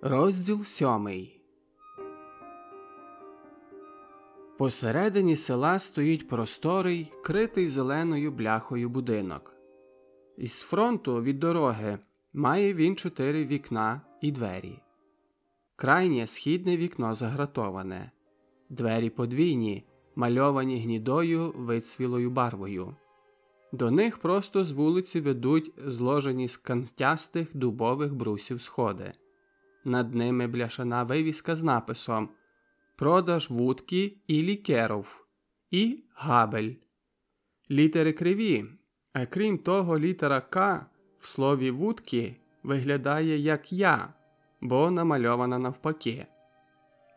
Розділ 7. Посередині села стоїть просторий, критий зеленою бляхою будинок. Із фронту від дороги має він 4 вікна і двері. Крайнє східне вікно загратоване. Двері подвійні, мальовані гнідою вицвілою барвою. До них просто з вулиці ведуть зложені з кантястих дубових брусів сходи. Над ними бляшана вивіска з написом «Продаж вудки і лікеров» і «Габель». Літери криві, а крім того літера «К» в слові «вудки» виглядає як «Я», бо намальована навпаки.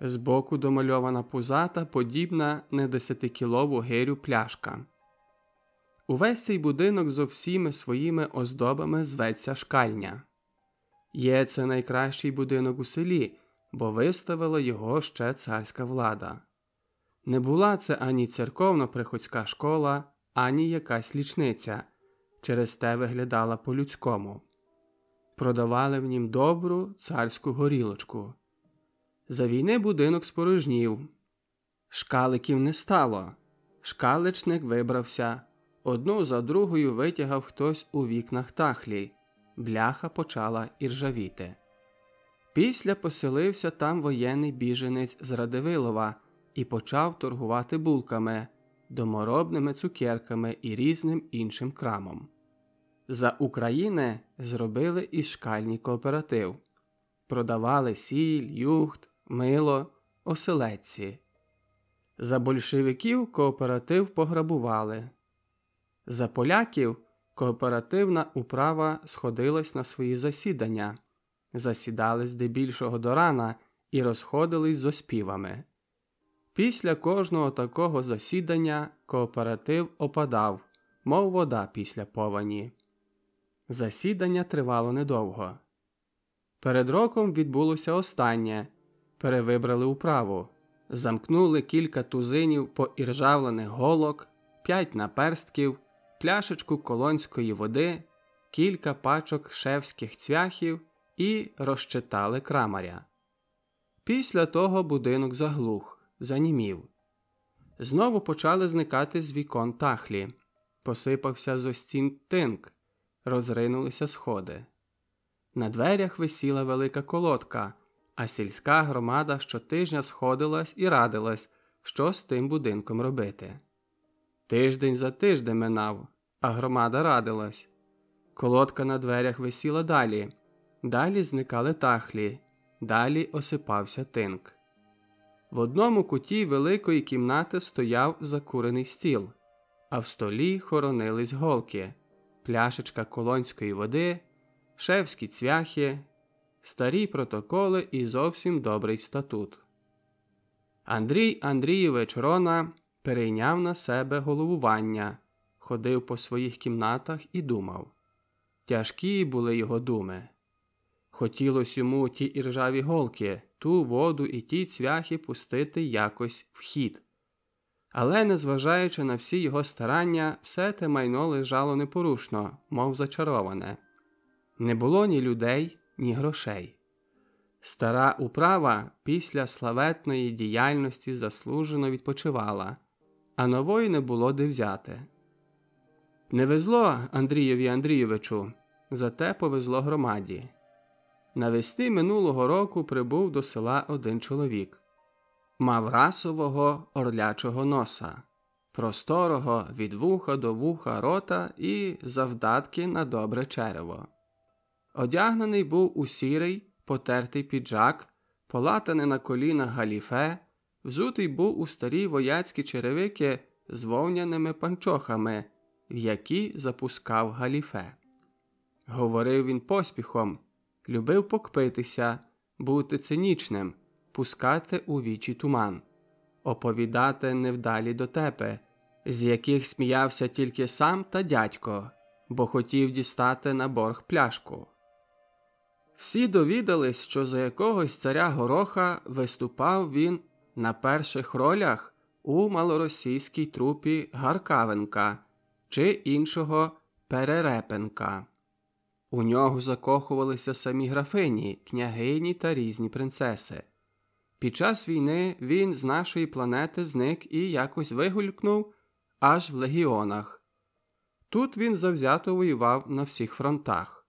Збоку домальована пузата, подібна на 10-кілову гирю пляшка. Увесь цей будинок зо всіми своїми оздобами зветься шкальня. Є це найкращий будинок у селі, бо виставила його ще царська влада. Не була це ані церковно-приходська школа, ані якась лічниця, через те виглядала по-людському. Продавали в нім добру царську горілочку. За війни будинок спорожнів. Шкаликів не стало. Шкаличник вибрався. Одну за другою витягав хтось у вікнах тахлі. Бляха почала іржавіти. Після поселився там воєнний біженець з Радивилова і почав торгувати булками, доморобними цукерками і різним іншим крамом. За України зробили і шкальний кооператив. Продавали сіль, юхт, мило, оселедці. За большевиків кооператив пограбували. За поляків кооперативна управа сходилась на свої засідання, засідали здебільшого до рана і розходились з оспівами. Після кожного такого засідання кооператив опадав, мов вода після повені. Засідання тривало недовго. Перед роком відбулося останнє. Перевибрали управу. Замкнули кілька тузинів поіржавлених голок, 5 наперстків, пляшечку колонської води, кілька пачок шефських цвяхів і розчитали крамаря. Після того будинок заглух, занімів. Знову почали зникати з вікон тахлі. Посипався зо стін тинк, розринулися сходи. На дверях висіла велика колодка, а сільська громада щотижня сходилась і радилась, що з тим будинком робити. Тиждень за тиждень минав, а громада радилась. Колодка на дверях висіла далі. Далі зникали тахлі, далі осипався тинк. В одному куті великої кімнати стояв закурений стіл, а в столі хоронились голки, пляшечка колонської води, шефські цвяхи, старі протоколи і зовсім добрий статут. Андрій Андрійович Рона перейняв на себе головування, ходив по своїх кімнатах і думав. Тяжкі були його думи. Хотілось йому ті іржаві голки, ту воду і ті цвяхи пустити якось в хід. Але, незважаючи на всі його старання, все те майно лежало непорушно, мов зачароване. Не було ні людей, ні грошей. Стара управа після славетної діяльності заслужено відпочивала, а нової не було де взяти. Не везло Андрієві Андрійовичу, зате повезло громаді. Навесні минулого року прибув до села один чоловік. Мав расового орлячого носа, просторого від вуха до вуха рота і завдатки на добре черево. Одягнений був у сірий, потертий піджак, полатане на колінах галіфе, взутий був у старі вояцькі черевики з вовняними панчохами, в які запускав галіфе. Говорив він поспіхом, любив покпитися, бути цинічним, пускати у вічі туман, оповідати невдалі дотепи, з яких сміявся тільки сам та дядько, бо хотів дістати на борг пляшку. Всі довідались, що за якогось царя Гороха виступав він на перших ролях у малоросійській трупі Гаркавенка чи іншого Перерепенка. У нього закохувалися самі графині, княгині та різні принцеси. Під час війни він з нашої планети зник і якось вигулькнув аж в легіонах. Тут він завзято воював на всіх фронтах.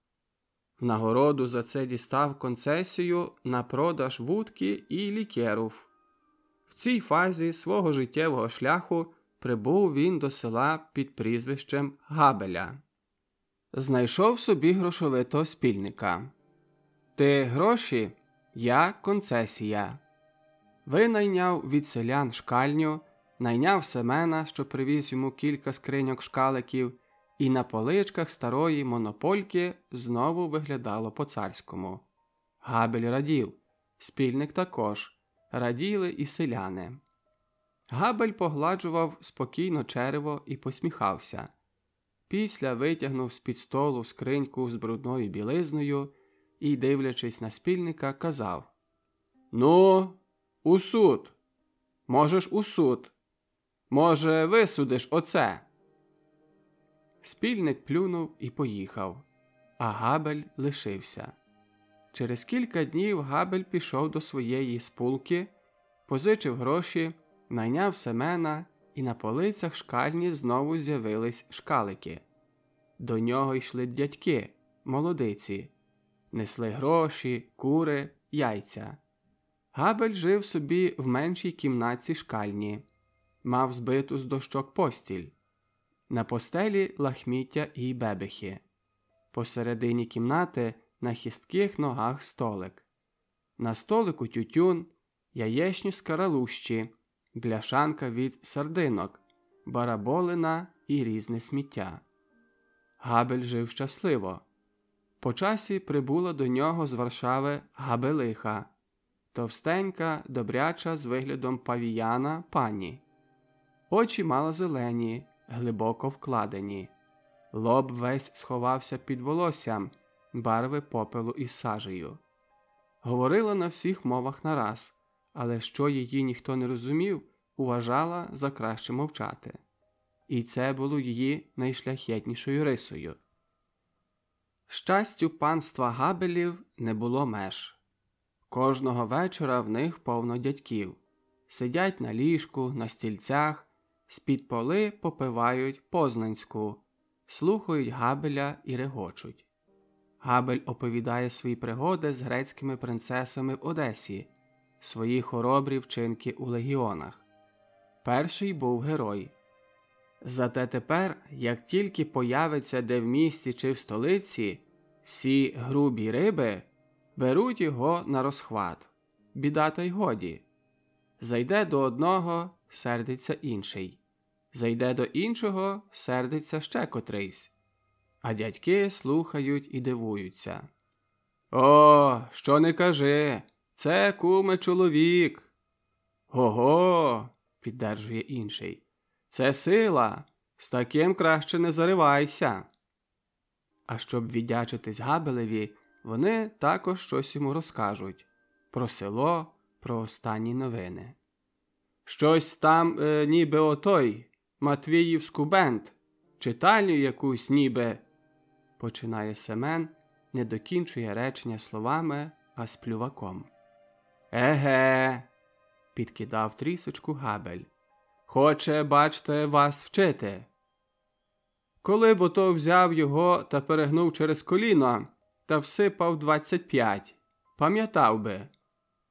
В нагороду за це дістав концесію на продаж вудки і лікерів. В цій фазі свого життєвого шляху прибув він до села під прізвищем Габеля. Знайшов собі грошовитого спільника. Ти гроші, я концесія. Винайняв від селян шкальню, найняв Семена, що привіз йому кілька скриньок шкаликів, і на поличках старої монопольки знову виглядало по-царському. Габель радів, спільник також, раділи і селяни. Габель погладжував спокійно черево і посміхався. Після витягнув з-під столу скриньку з брудною білизною і, дивлячись на спільника, казав: «Ну, у суд. Можеш у суд. Може, висудиш оце?» Спільник плюнув і поїхав, а Габель лишився. Через кілька днів Габель пішов до своєї спулки, позичив гроші, найняв Семена, і на полицях шкальні знову з'явились шкалики. До нього йшли дядьки, молодиці. Несли гроші, кури, яйця. Габель жив собі в меншій кімнатці шкальні. Мав збиту з дощок постіль. На постелі лахміття і бебехи. Посередині кімнати на хистких ногах столик. На столику тютюн, яєчні скаралущі, бляшанка від сардинок, бараболина і різне сміття. Габель жив щасливо. По часі прибула до нього з Варшави Габелиха, товстенька, добряча з виглядом павіяна пані. Очі мала зелені, глибоко вкладені. Лоб весь сховався під волоссям, барви попелу із сажею. Говорила на всіх мовах нараз, але що її ніхто не розумів, вважала за краще мовчати. І це було її найшляхетнішою рисою. Щастю панства Габелів не було меж. Кожного вечора в них повно дядьків. Сидять на ліжку, на стільцях, з-під поли попивають познанську, слухають Габеля і регочуть. Габель оповідає свої пригоди з грецькими принцесами в Одесі, свої хоробрі вчинки у легіонах. Перший був герой. Зате тепер, як тільки появиться де в місті чи в столиці, всі грубі риби беруть його на розхват. Біда та й годі. Зайде до одного, сердиться інший. Зайде до іншого, сердиться ще котрийсь. А дядьки слухають і дивуються. «О, що не кажи, це, куме, чоловік!» «Ого!» – піддержує інший. «Це сила, з таким краще не заривайся!» А щоб віддячитись Габелеві, вони також щось йому розкажуть. Про село, про останні новини. «Щось там ніби отой, Матвіївську бент, читальню якусь ніби», починає Семен, не докінчує речення словами, а з плюваком. «Еге», підкидав трісочку Габель, «хоче, бачте, вас вчити. Коли б ото взяв його та перегнув через коліно та всипав 25, пам'ятав би,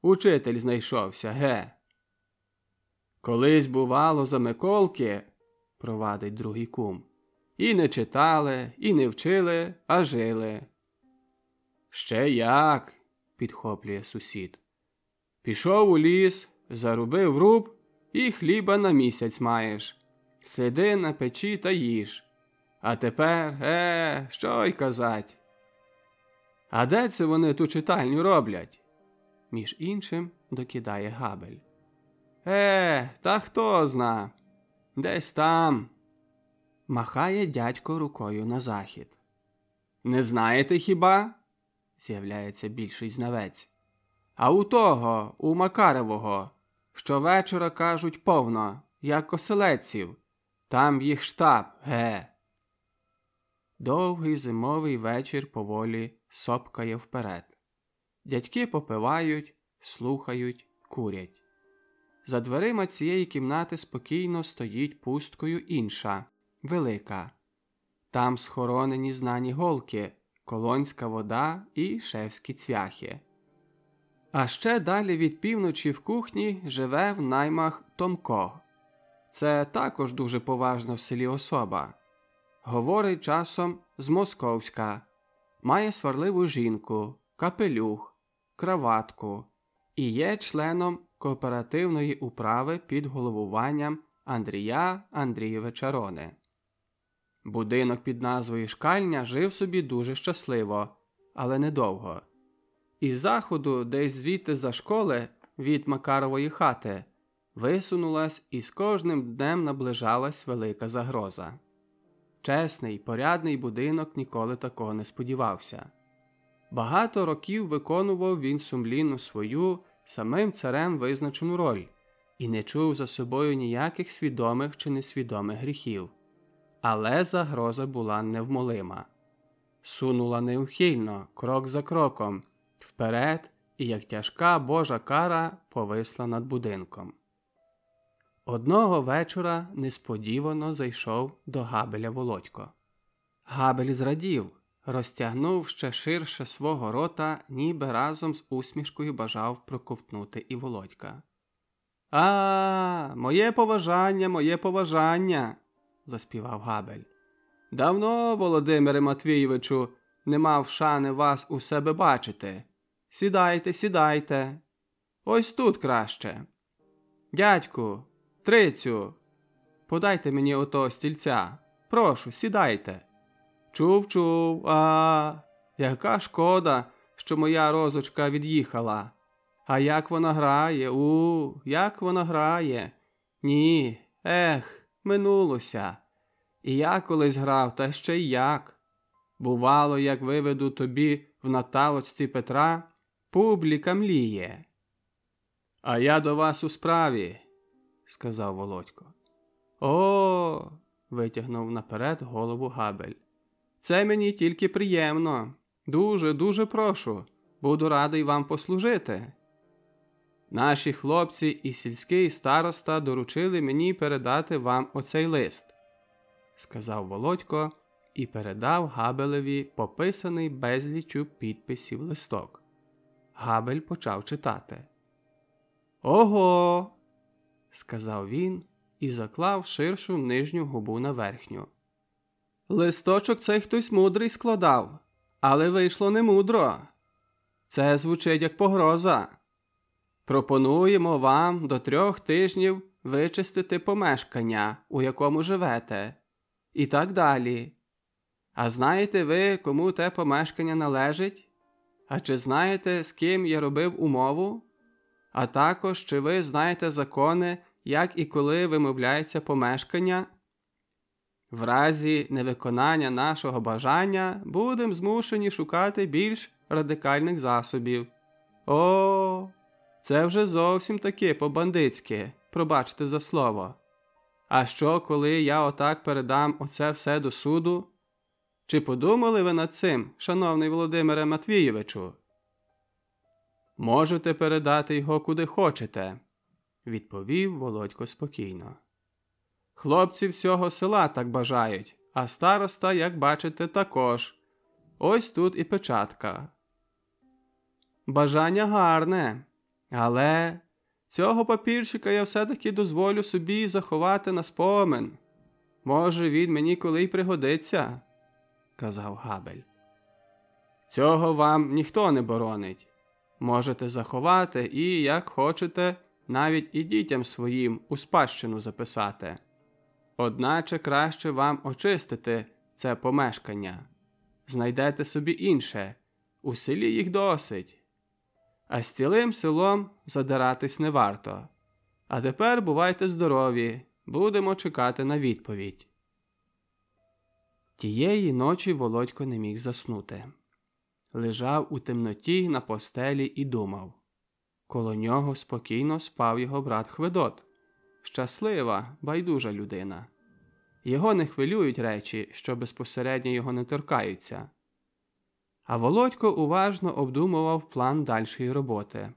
учитель знайшовся, ге». «Колись бувало за Миколки», провадить другий кум, «і не читали, і не вчили, а жили». «Ще як», підхоплює сусід. «Пішов у ліс, зарубив руб і хліба на місяць маєш. Сиди на печі та їж. А тепер, що й казать. А де це вони ту читальню роблять?» Між іншим докидає Габель. Та хто зна? Десь там. Махає дядько рукою на захід. «Не знаєте хіба?» З'являється більший знавець. «А у того, у Макаревого, щовечора, кажуть, повно, як оселедців. Там їх штаб, ге». Довгий зимовий вечір поволі сопкає вперед. Дядьки попивають, слухають, курять. За дверима цієї кімнати спокійно стоїть пусткою інша, велика. Там схоронені знані голки, колонська вода і шевські цвяхи. А ще далі від півночі в кухні живе в наймах Томко. Це також дуже поважна в селі особа. Говорить часом з Московська, має сварливу жінку, капелюх, краватку і є членом кооперативної управи під головуванням Андрія Андрійовича Рони. Будинок під назвою Шкальня жив собі дуже щасливо, але недовго. Із заходу, десь звідти за школи, від Макарової хати, висунулась і з кожним днем наближалась велика загроза. Чесний, порядний будинок ніколи такого не сподівався. Багато років виконував він сумлінно свою, самим царем визначену роль і не чув за собою ніяких свідомих чи несвідомих гріхів. Але загроза була невмолима. Сунула неухильно, крок за кроком, вперед і, як тяжка Божа кара, повисла над будинком. Одного вечора несподівано зайшов до Габеля Володько. Габель зрадів, розтягнув ще ширше свого рота, ніби разом з усмішкою бажав проковтнути і Володька. «А, моє поважання!» – заспівав Габель. «Давно, Володимире Матвійовичу, не мав шани вас у себе бачити. Сідайте, сідайте. Ось тут краще. Дядьку, Трицю, подайте мені ото стільця. Прошу, сідайте. Чув, яка шкода, що моя розочка від'їхала. А як вона грає, як вона грає. Ні, минулося. І я колись грав, та ще й як. Бувало, як виведу тобі в наталочці Петра, публіка мліє. А я до вас у справі, сказав Володько. О, витягнув наперед голову Габель. Це мені тільки приємно. Дуже, дуже прошу. Буду радий вам послужити. Наші хлопці і сільський староста доручили мені передати вам оцей лист, сказав Володько і передав Габелеві пописаний безліччю підписів листок. Габель почав читати. «Ого!» – сказав він і заклав ширшу нижню губу на верхню. «Листочок цей хтось мудрий складав, але вийшло не мудро. Це звучить як погроза. Пропонуємо вам до 3 тижнів вичистити помешкання, у якому живете. І так далі. А знаєте ви, кому те помешкання належить? А чи знаєте, з ким я робив умову? А також, чи ви знаєте закони, як і коли вимовляється помешкання? В разі невиконання нашого бажання будемо змушені шукати більш радикальних засобів. О, це вже зовсім таки по-бандитськи, пробачте за слово. А що, коли я отак передам оце все до суду? Чи подумали ви над цим, шановний Володимире Матвійовичу? Можете передати його куди хочете, відповів Володько спокійно. Хлопці всього села так бажають, а староста, як бачите, також. Ось тут і печатка. Бажання гарне, але цього папірчика я все-таки дозволю собі заховати на спомин. Може, він мені коли й пригодиться, казав Габель. Цього вам ніхто не боронить. Можете заховати і, як хочете, навіть і дітям своїм у спадщину записати. Одначе краще вам очистити це помешкання. Знайдете собі інше, у селі їх досить. А з цілим селом задиратись не варто. А тепер бувайте здорові, будемо чекати на відповідь. Тієї ночі Володько не міг заснути. Лежав у темноті на постелі і думав. Коло нього спокійно спав його брат Хведот. Щаслива, байдужа людина. Його не хвилюють речі, що безпосередньо його не торкаються. А Володько уважно обдумував план дальшої роботи.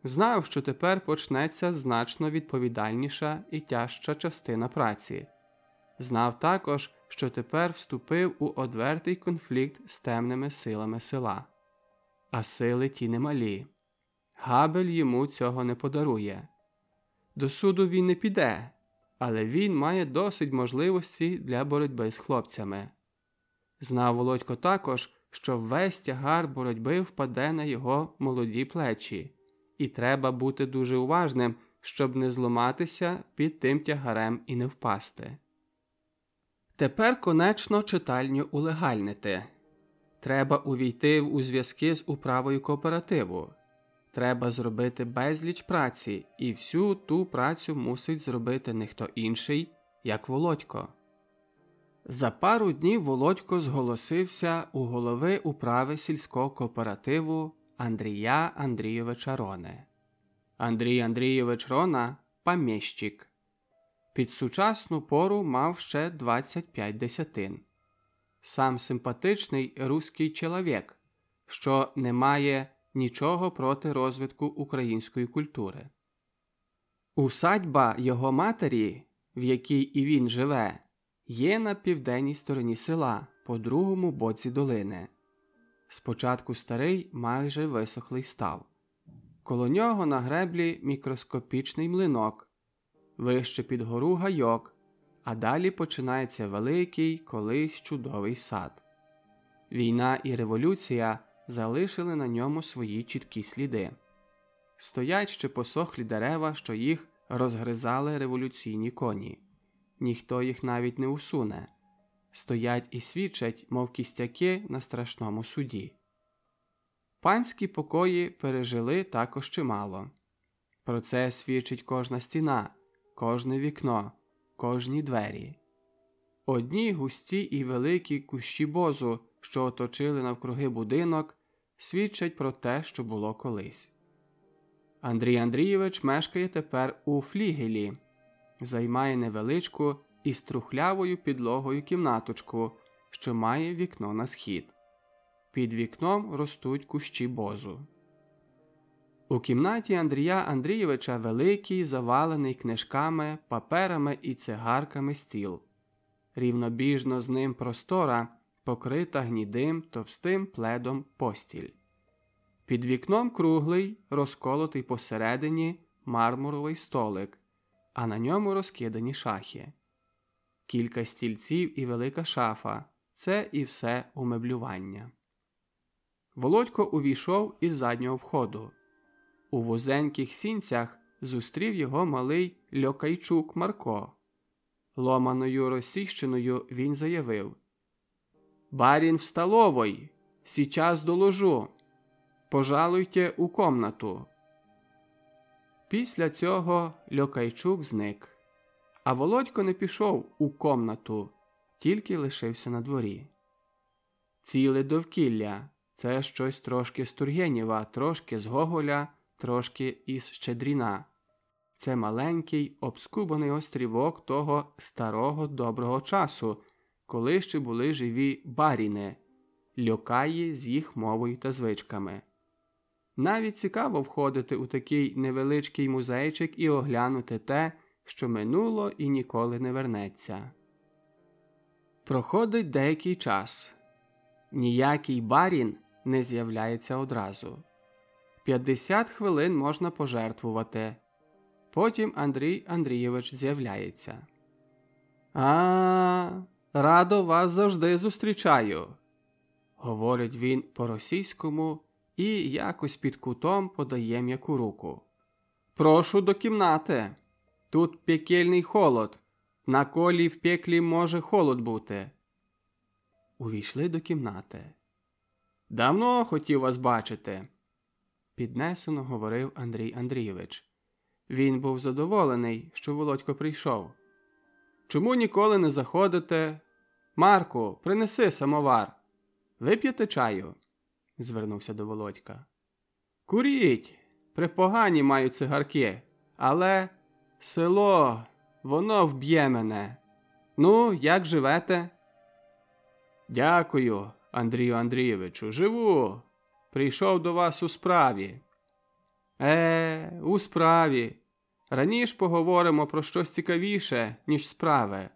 Знав, що тепер почнеться значно відповідальніша і тяжча частина праці. Знав також, що тепер вступив у одвертий конфлікт з темними силами села. А сили ті немалі. Габель йому цього не подарує. До суду він не піде, але він має досить можливості для боротьби з хлопцями. Знав Володько також, що весь тягар боротьби впаде на його молоді плечі, і треба бути дуже уважним, щоб не зламатися під тим тягарем і не впасти. Тепер конечно читальню улегальнити. Треба увійти у зв'язки з управою кооперативу. Треба зробити безліч праці, і всю ту працю мусить зробити не хто інший, як Володько. За пару днів Володько зголосився у голови управи сільського кооперативу Андрія Андрійовича Рони. Андрій Андрійович Рона – поміщик. Під сучасну пору мав ще 25 десятин. Сам симпатичний руський чоловік, що не має нічого проти розвитку української культури. Усадьба його матері, в якій і він живе, є на південній стороні села, по другому боці долини. Спочатку старий майже висохлий став. Коло нього на греблі мікроскопічний млинок, вище під гору гайок, а далі починається великий, колись чудовий сад. Війна і революція залишили на ньому свої чіткі сліди. Стоять ще посохлі дерева, що їх розгризали революційні коні. Ніхто їх навіть не усуне. Стоять і свідчать, мов кістяки на страшному суді. Панські покої пережили також чимало. Про це свідчить кожна стіна, кожне вікно, кожні двері. Одні густі і великі кущі бозу, що оточили навкруги будинок, свідчать про те, що було колись. Андрій Андрійович мешкає тепер у флігелі, займає невеличку із трухлявою підлогою кімнаточку, що має вікно на схід. Під вікном ростуть кущі бозу. У кімнаті Андрія Андрійовича великий, завалений книжками, паперами і цигарками стіл. Рівнобіжно з ним простора, покрита гнідим, товстим пледом постіль. Під вікном круглий, розколотий посередині мармуровий столик, а на ньому розкидані шахи. Кілька стільців і велика шафа – це і все умеблювання. Володько увійшов із заднього входу. У вузеньких сінцях зустрів його малий Льокайчук Марко. Ломаною російщиною він заявив: «Барін в столовой! Сейчас доложу! Пожалуйте у комнату!» Після цього Льокайчук зник. А Володько не пішов у комнату, тільки лишився на дворі. Ціле довкілля – це щось трошки з Тургенєва, трошки з Гоголя, трошки із Щедріна. Це маленький, обскубаний острівок того старого доброго часу, коли ще були живі баріни, льокаї з їх мовою та звичками. Навіть цікаво входити у такий невеличкий музейчик і оглянути те, що минуло і ніколи не вернеться. Проходить деякий час. Ніякий барін не з'являється одразу. 50 хвилин можна пожертвувати. Потім Андрій Андрійович з'являється. Радо вас завжди зустрічаю», – говорить він по-російському і якось під кутом подає м'яку руку. «Прошу до кімнати. Тут пекельний холод. На колі в пеклі може холод бути». Увійшли до кімнати. «Давно хотів вас бачити», – піднесено говорив Андрій Андрійович. Він був задоволений, що Володько прийшов. «Чому ніколи не заходите? Марку, принеси самовар. Вип'єте чаю?» – звернувся до Володька. «Куріть, припогані маю цигарки, але село, воно вб'є мене. Ну, як живете? Дякую, Андрію Андрійовичу, живу. Прийшов до вас у справі. У справі. Раніше поговоримо про щось цікавіше, ніж справи.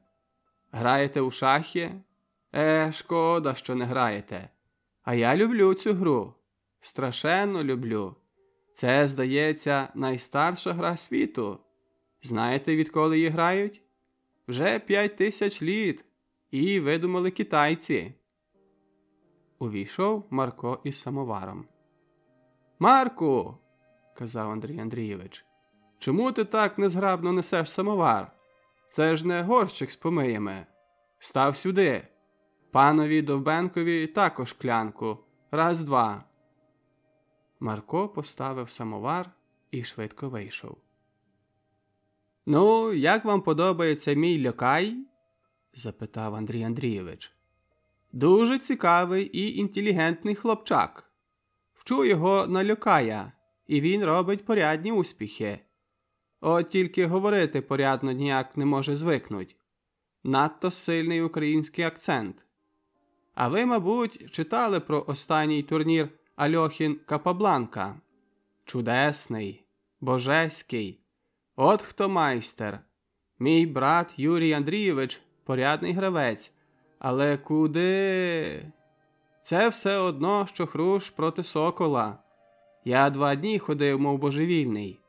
Граєте у шахи? Шкода, що не граєте. А я люблю цю гру. Страшенно люблю. Це, здається, найстарша гра світу. Знаєте, відколи її грають? Вже 5000 літ. І видумали китайці. Увійшов Марко із самоваром. «Марку!» – казав Андрій Андрійович. «Чому ти так незграбно несеш самовар? Це ж не горщик з помиями. Став сюди. Панові Довбенкові також шклянку. Раз-два». Марко поставив самовар і швидко вийшов. «Ну, як вам подобається мій льокай?» – запитав Андрій Андрійович. «Дуже цікавий і інтелігентний хлопчак. Вчу його на льокая, і він робить порядні успіхи. От тільки говорити порядно ніяк не може звикнуть. Надто сильний український акцент. А ви, мабуть, читали про останній турнір Альохін Капабланка? Чудесний, божеський. От хто майстер. Мій брат Юрій Андрійович – порядний гравець. Але куди? Це все одно, що Хрущ проти Сокола. Я 2 дні ходив, мов божевільний.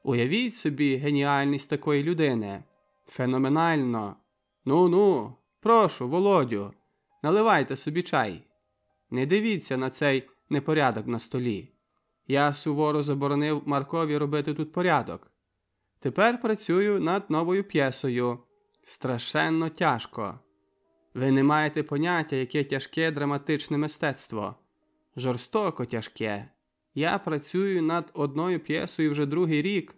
Уявіть собі геніальність такої людини. Феноменально. Ну-ну, прошу, Володю, наливайте собі чай. Не дивіться на цей непорядок на столі. Я суворо заборонив Маркові робити тут порядок. Тепер працюю над новою п'єсою. Страшенно тяжко. Ви не маєте поняття, яке тяжке драматичне мистецтво. Жорстоко тяжке. Я працюю над одною п'єсою вже 2-й рік.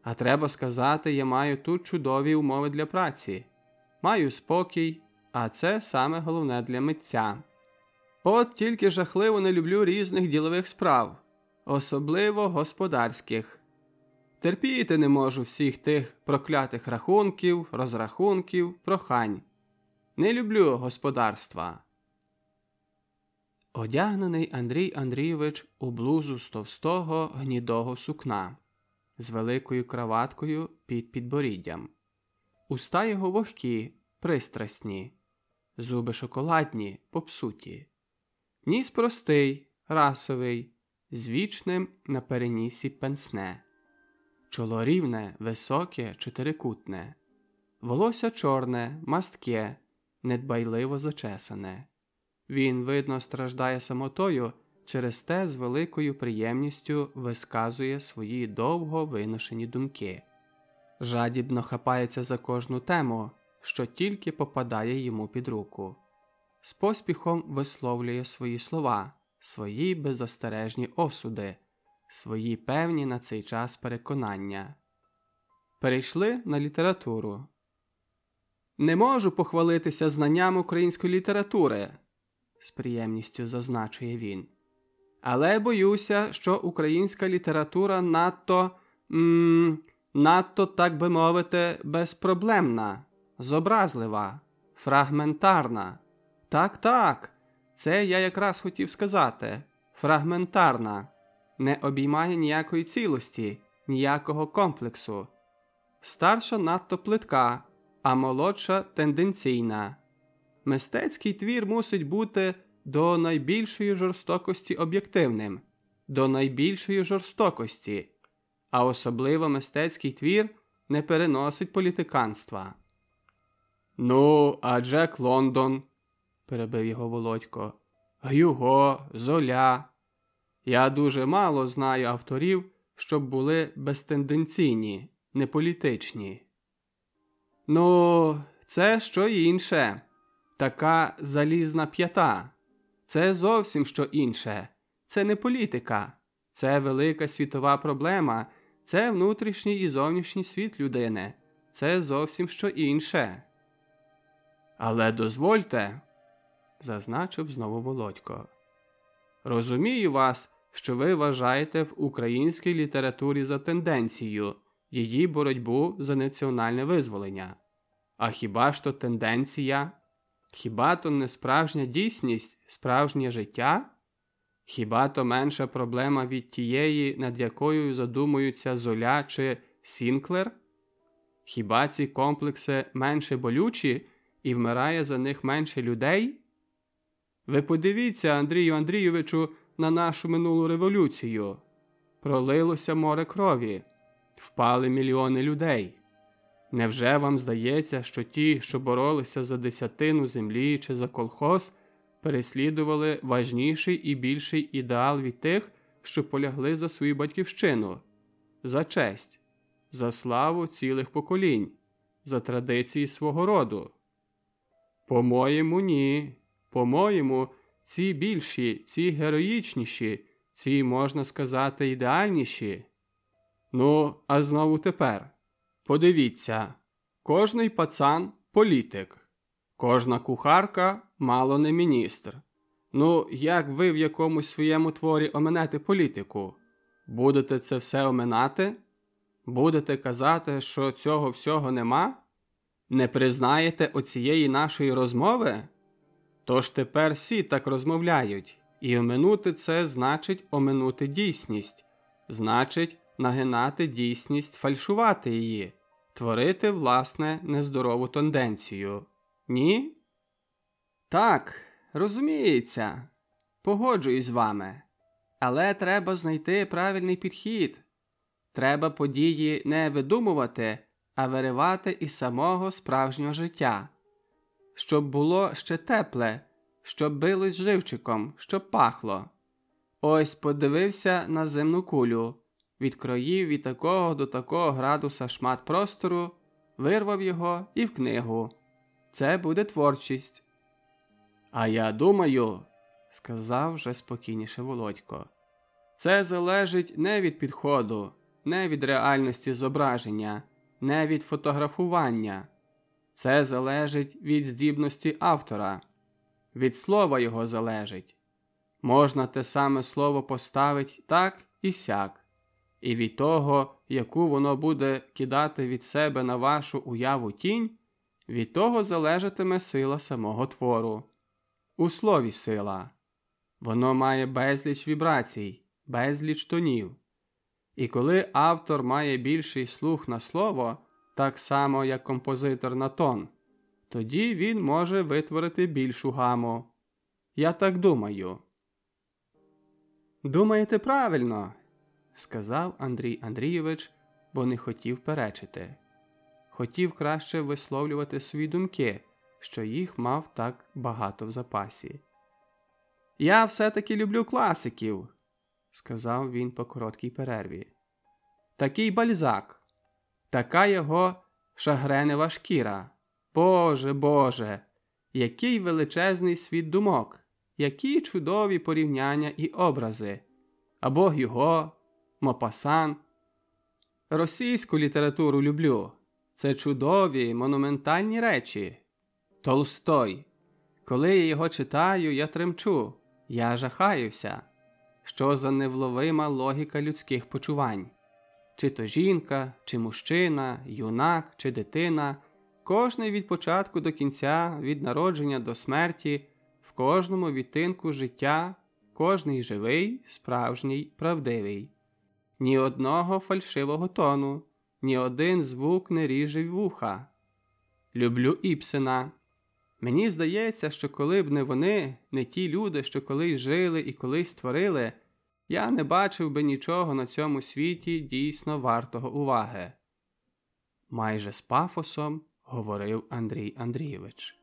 А треба сказати, я маю тут чудові умови для праці. Маю спокій, а це саме головне для митця. От тільки жахливо не люблю різних ділових справ, особливо господарських. Терпіти не можу всіх тих проклятих рахунків, розрахунків, прохань. Не люблю господарства. Одягнений Андрій Андрійович у блузу з товстого гнідого сукна, з великою краваткою під підборіддям. Уста його вогкі, пристрасні, зуби шоколадні, попсуті. Ніс простий, расовий, з вічним на перенісі пенсне. Чоло рівне, високе, чотирикутне. Волосся чорне, мастке, недбайливо зачесане. Він, видно, страждає самотою, через те з великою приємністю висказує свої довго виношені думки. Жадібно хапається за кожну тему, що тільки попадає йому під руку. З поспіхом висловлює свої слова, свої беззастережні осуди, свої певні на цей час переконання. Перейшли на літературу. «Не можу похвалитися знанням української літератури», – з приємністю зазначує він. «Але боюся, що українська література надто, так би мовити, безпроблемна, зобразлива, фрагментарна. Так, це я якраз хотів сказати. Фрагментарна. Не обіймає ніякої цілості, ніякого комплексу. Старша надто плитка, а молодша тенденційна. Мистецький твір мусить бути до найбільшої жорстокості об'єктивним, до найбільшої жорстокості, а особливо мистецький твір не переносить політиканства». «Ну, а Джек Лондон», – перебив його Володько, «Гюго, Золя. Я дуже мало знаю авторів, щоб були безтенденційні, неполітичні». «Ну, це що інше. Така залізна п'ята. Це зовсім що інше. Це не політика. Це велика світова проблема. Це внутрішній і зовнішній світ людини. Це зовсім що інше». «Але дозвольте», – зазначив знову Володько. «Розумію вас, що ви вважаєте в українській літературі за тенденцію, її боротьбу за національне визволення. А хіба ж то тенденція? Хіба то не справжня дійсність, справжнє життя? Хіба то менша проблема від тієї, над якою задумуються Золя чи Сінклер? Хіба ці комплекси менше болючі і вмирає за них менше людей? Ви подивіться, Андрію Андрійовичу, на нашу минулу революцію. Пролилося море крові, впали мільйони людей. Невже вам здається, що ті, що боролися за десятину землі чи за колхоз, переслідували важніший і більший ідеал від тих, що полягли за свою батьківщину, за честь, за славу цілих поколінь, за традиції свого роду? По-моєму, ні. По-моєму, ці більші, ці героїчніші, ці, можна сказати, ідеальніші. Ну, а знову тепер. Подивіться, кожний пацан – політик, кожна кухарка – мало не міністр. Ну, як ви в якомусь своєму творі оминете політику? Будете це все оминати? Будете казати, що цього всього нема? Не признаєте оцієї нашої розмови? Тож тепер всі так розмовляють, і оминути це значить оминути дійсність, значить нагинати дійсність, фальшувати її, творити, власне, нездорову тенденцію. Ні? Так, розуміється, погоджуюсь з вами. Але треба знайти правильний підхід. Треба події не видумувати, а виривати із самого справжнього життя. Щоб було ще тепле, щоб билось живчиком, щоб пахло. Ось подивився на земну кулю, відкроїв від такого до такого градуса шмат простору, вирвав його і в книгу. Це буде творчість. А я думаю, сказав вже спокійніше Володько, це залежить не від підходу, не від реальності зображення, не від фотографування. Це залежить від здібності автора. Від слова його залежить. Можна те саме слово поставить так і сяк. І від того, яку воно буде кидати від себе на вашу уяву тінь, від того залежатиме сила самого твору. У слові сила. Воно має безліч вібрацій, безліч тонів. І коли автор має більший слух на слово, так само, як композитор на тон, тоді він може витворити більшу гаму. Я так думаю. Думаєте правильно, сказав Андрій Андрійович, бо не хотів перечити. Хотів краще висловлювати свої думки, що їх мав так багато в запасі. Я все-таки люблю класиків, сказав він по короткій перерві. Такий Бальзак, така його шагренева шкіра. Боже, Боже, який величезний світ думок, які чудові порівняння і образи. Або Гюго, Мопасан. Російську літературу люблю. Це чудові, монументальні речі. Толстой. Коли я його читаю, я тремчу, я жахаюся. Що за невловима логіка людських почувань. Чи то жінка, чи мужчина, юнак, чи дитина, кожний від початку до кінця, від народження до смерті, в кожному відтинку життя, кожний живий, справжній, правдивий. Ні одного фальшивого тону, ні один звук не ріже в вуха. Люблю Ібсена. Мені здається, що коли б не вони, не ті люди, що колись жили і колись творили, я не бачив би нічого на цьому світі дійсно вартого уваги. Майже з пафосом говорив Андрій Андрійович.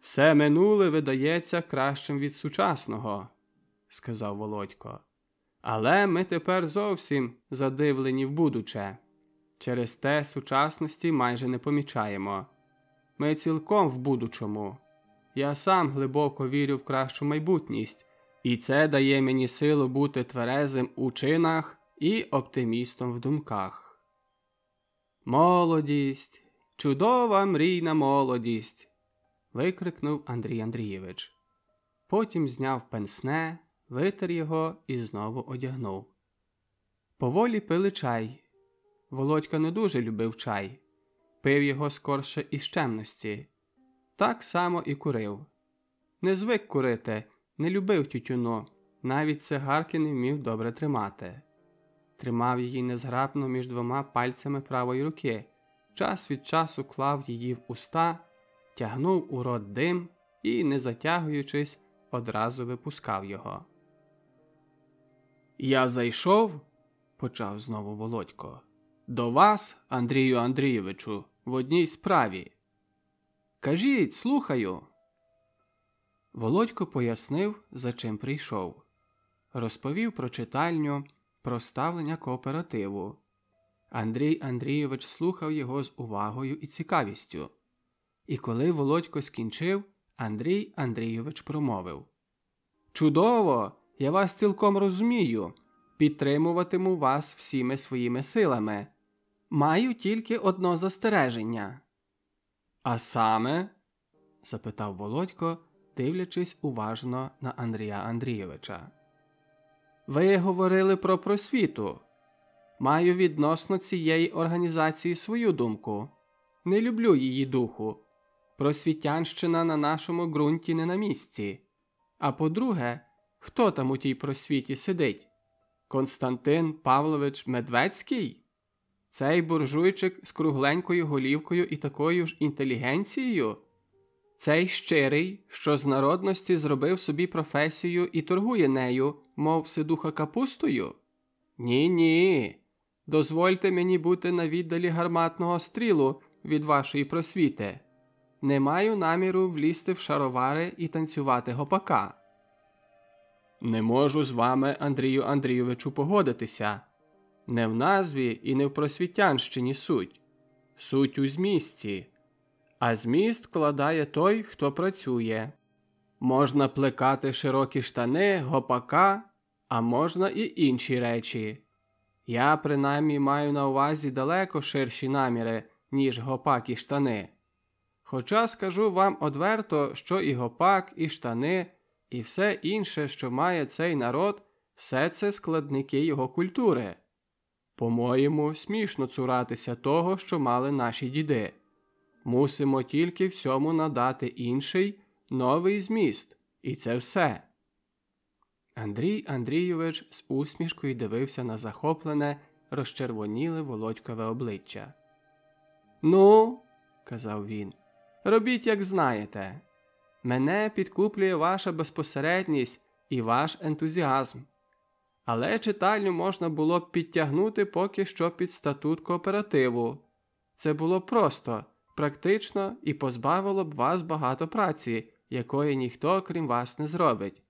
Все минуле видається кращим від сучасного, сказав Володько. Але ми тепер зовсім задивлені в будуче. Через те сучасності майже не помічаємо. Ми цілком в будучому. Я сам глибоко вірю в кращу майбутність, і це дає мені силу бути тверезим у чинах і оптимістом в думках. Молодість, чудова мрійна молодість, викрикнув Андрій Андрійович. Потім зняв пенсне, витер його і знову одягнув. Поволі пили чай. Володька не дуже любив чай. пив його скорше із чемності. Так само і курив. Не звик курити, не любив тютюну, навіть цигарки не вмів добре тримати. Тримав її незграбно між двома пальцями правої руки, час від часу клав її в уста, тягнув у рот дим і, не затягуючись, одразу випускав його. «Я зайшов, – почав знову Володько, – до вас, Андрію Андрійовичу, в одній справі. Кажіть, слухаю». Володько пояснив, за чим прийшов. Розповів про читальню, про ставлення кооперативу. Андрій Андрійович слухав його з увагою і цікавістю. І коли Володько скінчив, Андрій Андрійович промовив: «Чудово! Я вас цілком розумію. Підтримуватиму вас всіми своїми силами. Маю тільки одно застереження». «А саме?» – запитав Володько, дивлячись уважно на Андрія Андрійовича. «Ви говорили про просвіту. Маю відносно цієї організації свою думку. Не люблю її духу. Просвітянщина на нашому ґрунті не на місці. А по-друге, хто там у тій просвіті сидить? Константин Павлович Медведський? Цей буржуйчик з кругленькою голівкою і такою ж інтелігенцією? Цей щирий, що з народності зробив собі професію і торгує нею, мов сидуха капустою? Ні-ні. Дозвольте мені бути на віддалі гарматного стрілу від вашої просвіти. Не маю наміру влізти в шаровари і танцювати гопака». «Не можу з вами, Андрію Андрійовичу, погодитися. Не в назві і не в просвітянщині суть. Суть у змісті. А зміст вкладає той, хто працює. Можна плекати широкі штани, гопака, а можна і інші речі. Я, принаймні, маю на увазі далеко ширші наміри, ніж гопак і штани. Хоча скажу вам одверто, що і гопак, і штани, і все інше, що має цей народ, все це складники його культури. По-моєму, смішно цуратися того, що мали наші діди. Мусимо тільки всьому надати інший, новий зміст, і це все». Андрій Андрійович з усмішкою дивився на захоплене, розчервоніле Володькове обличчя. «Ну, – казав він, – робіть, як знаєте. Мене підкуплює ваша безпосередність і ваш ентузіазм. Але читальню можна було б підтягнути поки що під статут кооперативу. Це було просто, практично і позбавило б вас багато праці, якої ніхто, крім вас, не зробить.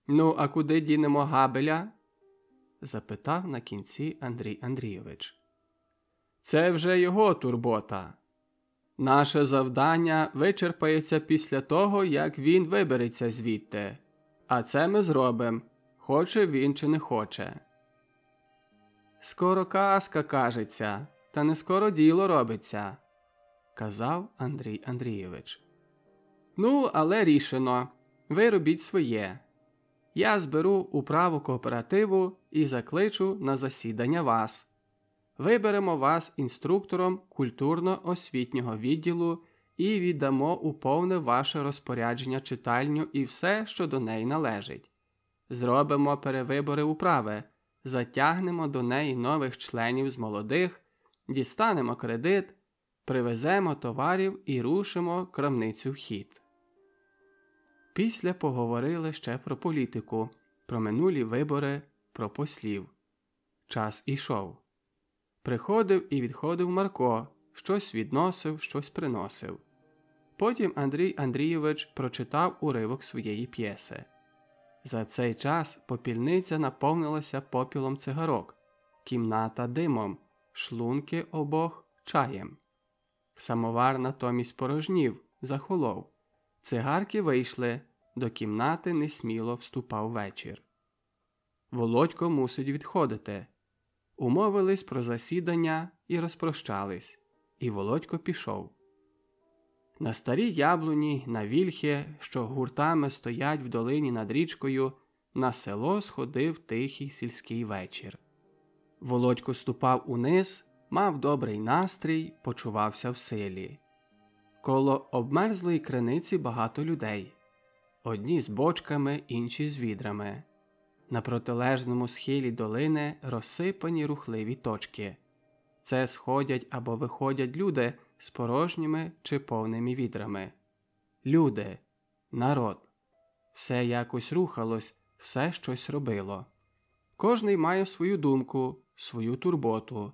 Ну, а куди дінемо Габеля?» – запитав на кінці Андрій Андрійович. «Це вже його турбота. Наше завдання вичерпається після того, як він вибереться звідти. А це ми зробимо, хоче він чи не хоче». «Скоро казка кажеться, та не скоро діло робиться», – казав Андрій Андрійович. «Ну, але рішено. Ви робіть своє. Я зберу управу кооперативу і закличу на засідання вас. Виберемо вас інструктором культурно-освітнього відділу і віддамо у повне ваше розпорядження читальню і все, що до неї належить. Зробимо перевибори управи, затягнемо до неї нових членів з молодих, дістанемо кредит, привеземо товарів і рушимо крамницю в хід». Після поговорили ще про політику, про минулі вибори, про послів. Час ішов. Приходив і відходив Марко, щось відносив, щось приносив. Потім Андрій Андрійович прочитав уривок своєї п'єси. За цей час попільниця наповнилася попілом цигарок, кімната димом, шлунки обох чаєм. Самовар натомість порожнів, захолов. Цигарки вийшли, до кімнати несміло вступав вечір. Володько мусить відходити. Умовились про засідання і розпрощались, і Володько пішов. На старій яблуні, на вільхи, що гуртами стоять в долині над річкою, на село сходив тихий сільський вечір. Володько ступав униз, мав добрий настрій, почувався в силі. Коло обмерзлої криниці багато людей. Одні з бочками, інші з відрами. На протилежному схилі долини розсипані рухливі точки. Це сходять або виходять люди з порожніми чи повними відрами. Люди, народ. Все якось рухалось, все щось робило. Кожний має свою думку, свою турботу.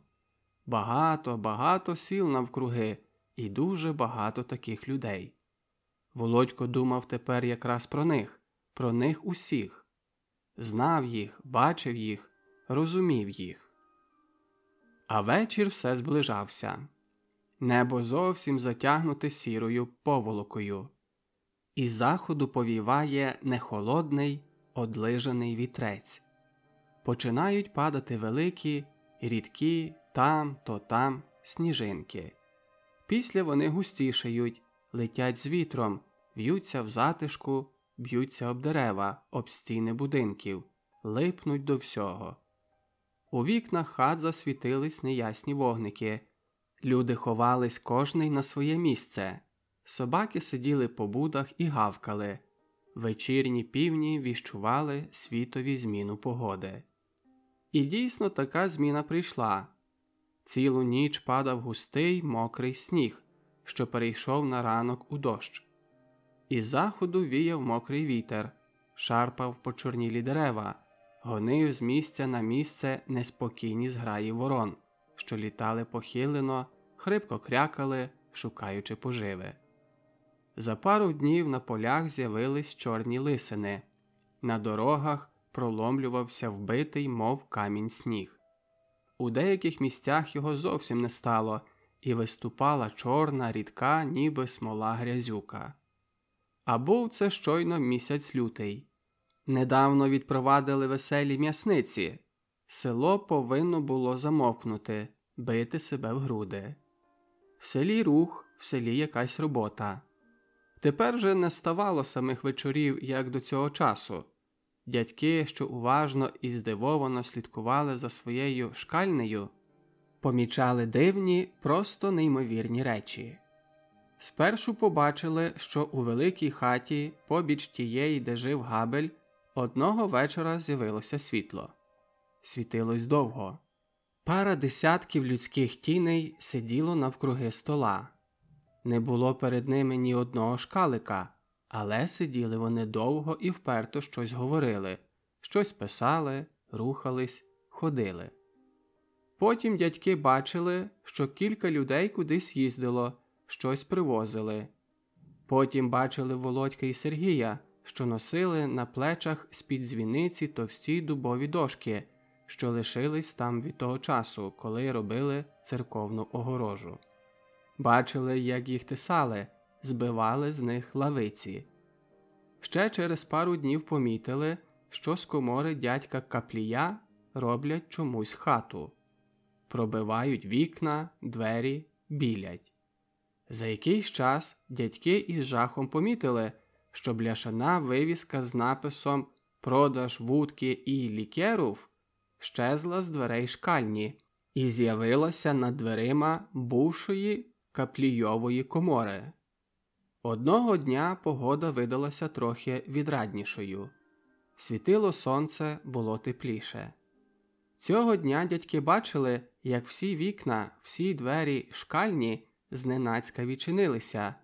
Багато сіл навкруги і дуже багато таких людей. Володько думав тепер якраз про них усіх. Знав їх, бачив їх, розумів їх. А вечір все зближався. Небо зовсім затягнуте сірою поволокою. Із заходу повіває не холодний, одлижаний вітрець. Починають падати великі, рідкі, там сніжинки. Після вони густішають, летять з вітром, в'ються в затишку, б'ються об дерева, об стіни будинків, липнуть до всього. У вікнах хат засвітились неясні вогники. Люди ховались кожний на своє місце. Собаки сиділи по будах і гавкали. Вечірні півні віщували світові зміну погоди. І дійсно така зміна прийшла. Цілу ніч падав густий, мокрий сніг, що перейшов на ранок у дощ. Із заходу віяв мокрий вітер, шарпав почорнілі дерева, гонив з місця на місце неспокійні зграї ворон, що літали похилено, хрипко крякали, шукаючи поживи. За пару днів на полях з'явились чорні лисини. На дорогах проломлювався вбитий, мов камінь, сніг. У деяких місцях його зовсім не стало, і виступала чорна, рідка, ніби смола грязюка. А був це щойно місяць лютий. Недавно відпровадили веселі м'ясниці. Село повинно було замовкнути, бити себе в груди. В селі рух, в селі якась робота. Тепер же не ставало самих вечорів, як до цього часу. Дядьки, що уважно і здивовано слідкували за своєю шкальнею, помічали дивні, просто неймовірні речі. Спершу побачили, що у великій хаті, побіч тієї, де жив Габель, одного вечора з'явилося світло. Світилось довго. Пара десятків людських тіней сиділо навкруги стола. Не було перед ними ні одного шкалика, але сиділи вони довго і вперто щось говорили, щось писали, рухались, ходили. Потім дядьки бачили, що кілька людей кудись їздило, щось привозили. Потім бачили Володька і Сергія, що носили на плечах з-під дзвіниці товсті дубові дошки, що лишились там від того часу, коли робили церковну огорожу. Бачили, як їх тисали, збивали з них лавиці. Ще через пару днів помітили, що з комори дядька Каплія роблять чомусь хату. Пробивають вікна, двері, білять. За якийсь час дядьки із жахом помітили, що бляшана вивіска з написом «Продаж вудки і лікерів» щезла з дверей шкальні і з'явилася над дверима бувшої Каплійової комори. Одного дня погода видалася трохи відраднішою. Світило сонце, було тепліше. Цього дня дядьки бачили, як всі вікна, всі двері шкальні зненацька відчинилися,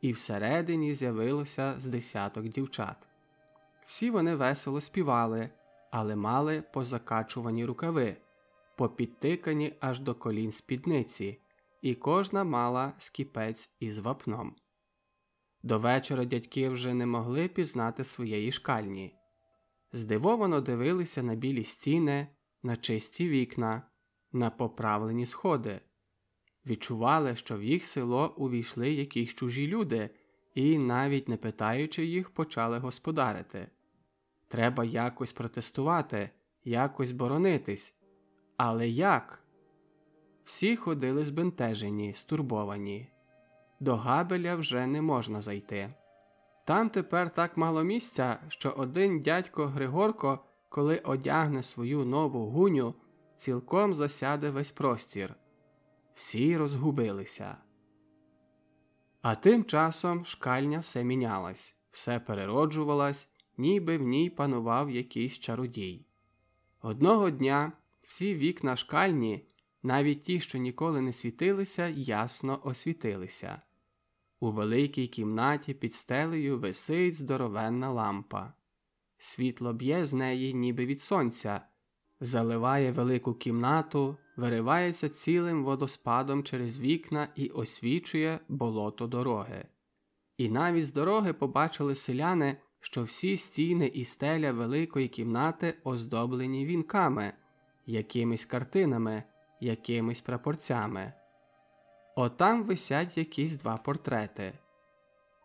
і всередині з'явилося з десяток дівчат. Всі вони весело співали, але мали позакачувані рукави, попідтикані аж до колін спідниці, і кожна мала скіпець із вапном. До вечора дядьки вже не могли пізнати своєї шкальні. Здивовано дивилися на білі стіни, на чисті вікна, на поправлені сходи. Відчували, що в їх село увійшли якісь чужі люди і, навіть не питаючи їх, почали господарити. Треба якось протестувати, якось боронитись. Але як? Всі ходили збентежені, стурбовані. До Габеля вже не можна зайти. Там тепер так мало місця, що один дядько Григорко, коли одягне свою нову гуню, цілком засяде весь простір. Всі розгубилися. А тим часом шкальня все мінялась, все перероджувалась, ніби в ній панував якийсь чародій. Одного дня всі вікна шкальні, навіть ті, що ніколи не світилися, ясно освітилися. У великій кімнаті під стелею висить здоровенна лампа. Світло б'є з неї, ніби від сонця, заливає велику кімнату, виривається цілим водоспадом через вікна і освічує болото дороги. І навіть з дороги побачили селяни, що всі стіни і стеля великої кімнати оздоблені вінками, якимись картинами, якимись прапорцями. Отам висять якісь 2 портрети.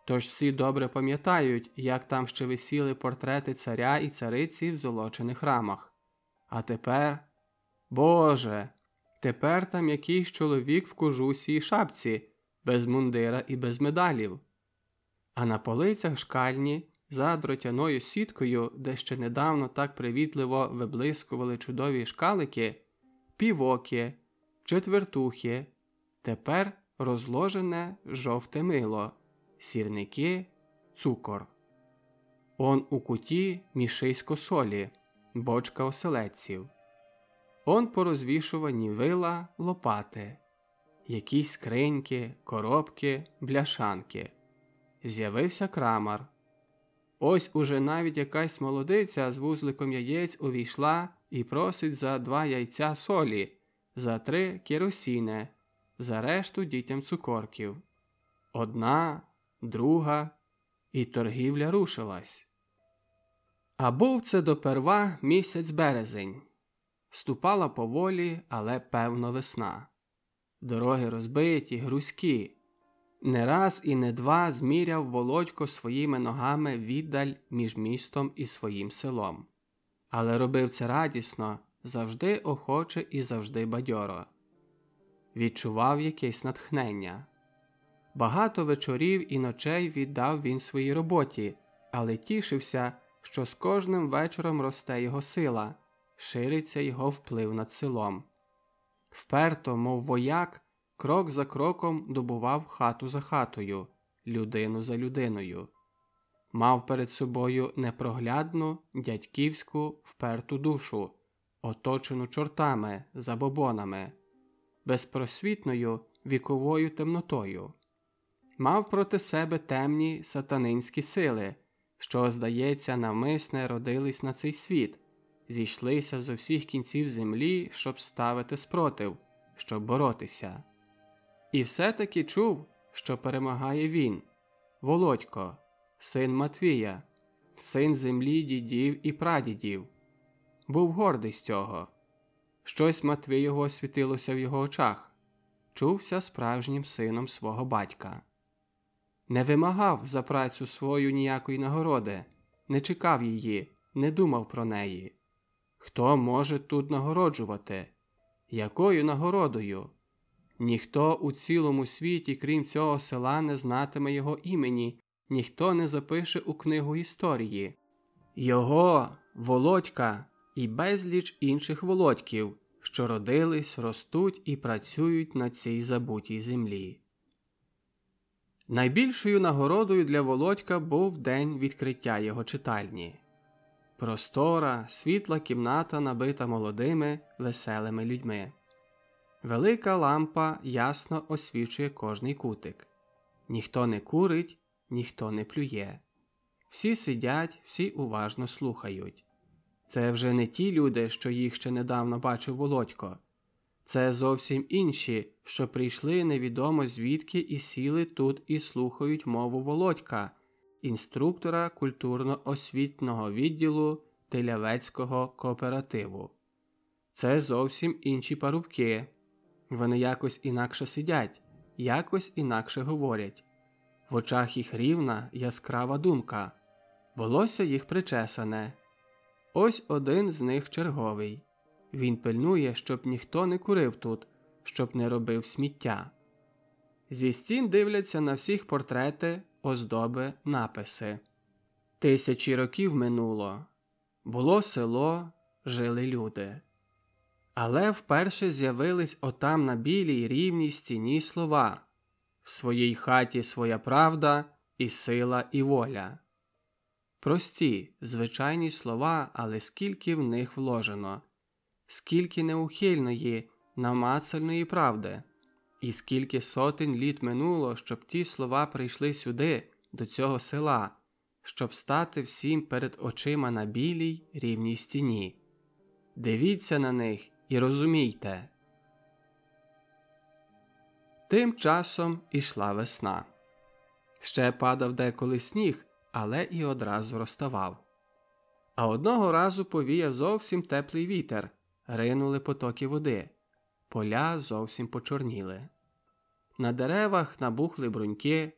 Тож всі добре пам'ятають, як там ще висіли портрети царя і цариці в золочених рамах. А тепер, Боже, тепер там якийсь чоловік в кожусі і шапці, без мундира і без медалів. А на полицях шкальні, за дротяною сіткою, де ще недавно так привітливо виблискували чудові шкалики, півоки, четвертухи, тепер розложене жовте мило, сірники, цукор. Он у куті мішисько солі, бочка оселедців. Он порозвішувані вила, лопати, якісь скриньки, коробки, бляшанки. З'явився крамар. Ось уже навіть якась молодиця з вузликом яєць увійшла і просить за 2 яйця солі, за 3 керосіне, за решту дітям цукорків. 1, 2, і торгівля рушилась. А був це доперва місяць березень. Ступала поволі, але певно весна. Дороги розбиті, грузькі. Не раз і не 2 зміряв Володько своїми ногами віддаль між містом і своїм селом. Але робив це радісно, завжди охоче і завжди бадьоро. Відчував якесь натхнення. Багато вечорів і ночей віддав він своїй роботі, але тішився, що з кожним вечором росте його сила, шириться його вплив над селом. Вперто, мов вояк, крок за кроком добував хату за хатою, людину за людиною. Мав перед собою непроглядну, дядьківську, вперту душу, оточену чортами, забобонами, безпросвітною віковою темнотою. Мав проти себе темні сатанинські сили, що, здається, навмисне родились на цей світ, зійшлися з усіх кінців землі, щоб ставити спротив, щоб боротися. І все-таки чув, що перемагає він, Володько, син Матвія, син землі дідів і прадідів. Був гордий з цього. Щось Матвієвого світилося в його очах. Чувся справжнім сином свого батька. Не вимагав за працю свою ніякої нагороди, не чекав її, не думав про неї. Хто може тут нагороджувати? Якою нагородою? Ніхто у цілому світі, крім цього села, не знатиме його імені, ніхто не запише у книгу історії. Його, Володька, і безліч інших Володьків, що родились, ростуть і працюють на цій забутій землі. Найбільшою нагородою для Володька був день відкриття його читальні. Простора, світла кімната, набита молодими, веселими людьми. Велика лампа ясно освічує кожний кутик. Ніхто не курить, ніхто не плює. Всі сидять, всі уважно слухають. Це вже не ті люди, що їх ще недавно бачив Володько. Це зовсім інші, що прийшли невідомо звідки і сіли тут і слухають мову Володька, інструктора культурно-освітнього відділу Тилявецького кооперативу. Це зовсім інші парубки. Вони якось інакше сидять, якось інакше говорять. В очах їх рівна, яскрава думка. Волосся їх причесане. Ось один з них черговий. Він пильнує, щоб ніхто не курив тут, щоб не робив сміття. Зі стін дивляться на всіх портрети, оздоби, написи. 1000 років минуло. Було село, жили люди. Але вперше з'явились отам на білій рівній стіні слова: «В своїй хаті своя правда, і сила, і воля». Прості, звичайні слова, але скільки в них вложено, скільки неухильної, намацальної правди, і скільки сотень літ минуло, щоб ті слова прийшли сюди, до цього села, щоб стати всім перед очима на білій рівній стіні. Дивіться на них і розумійте. Тим часом ішла весна. Ще падав деколи сніг, але і одразу розтавав. А одного разу повіяв зовсім теплий вітер, ринули потоки води, поля зовсім почорніли. На деревах набухли бруньки,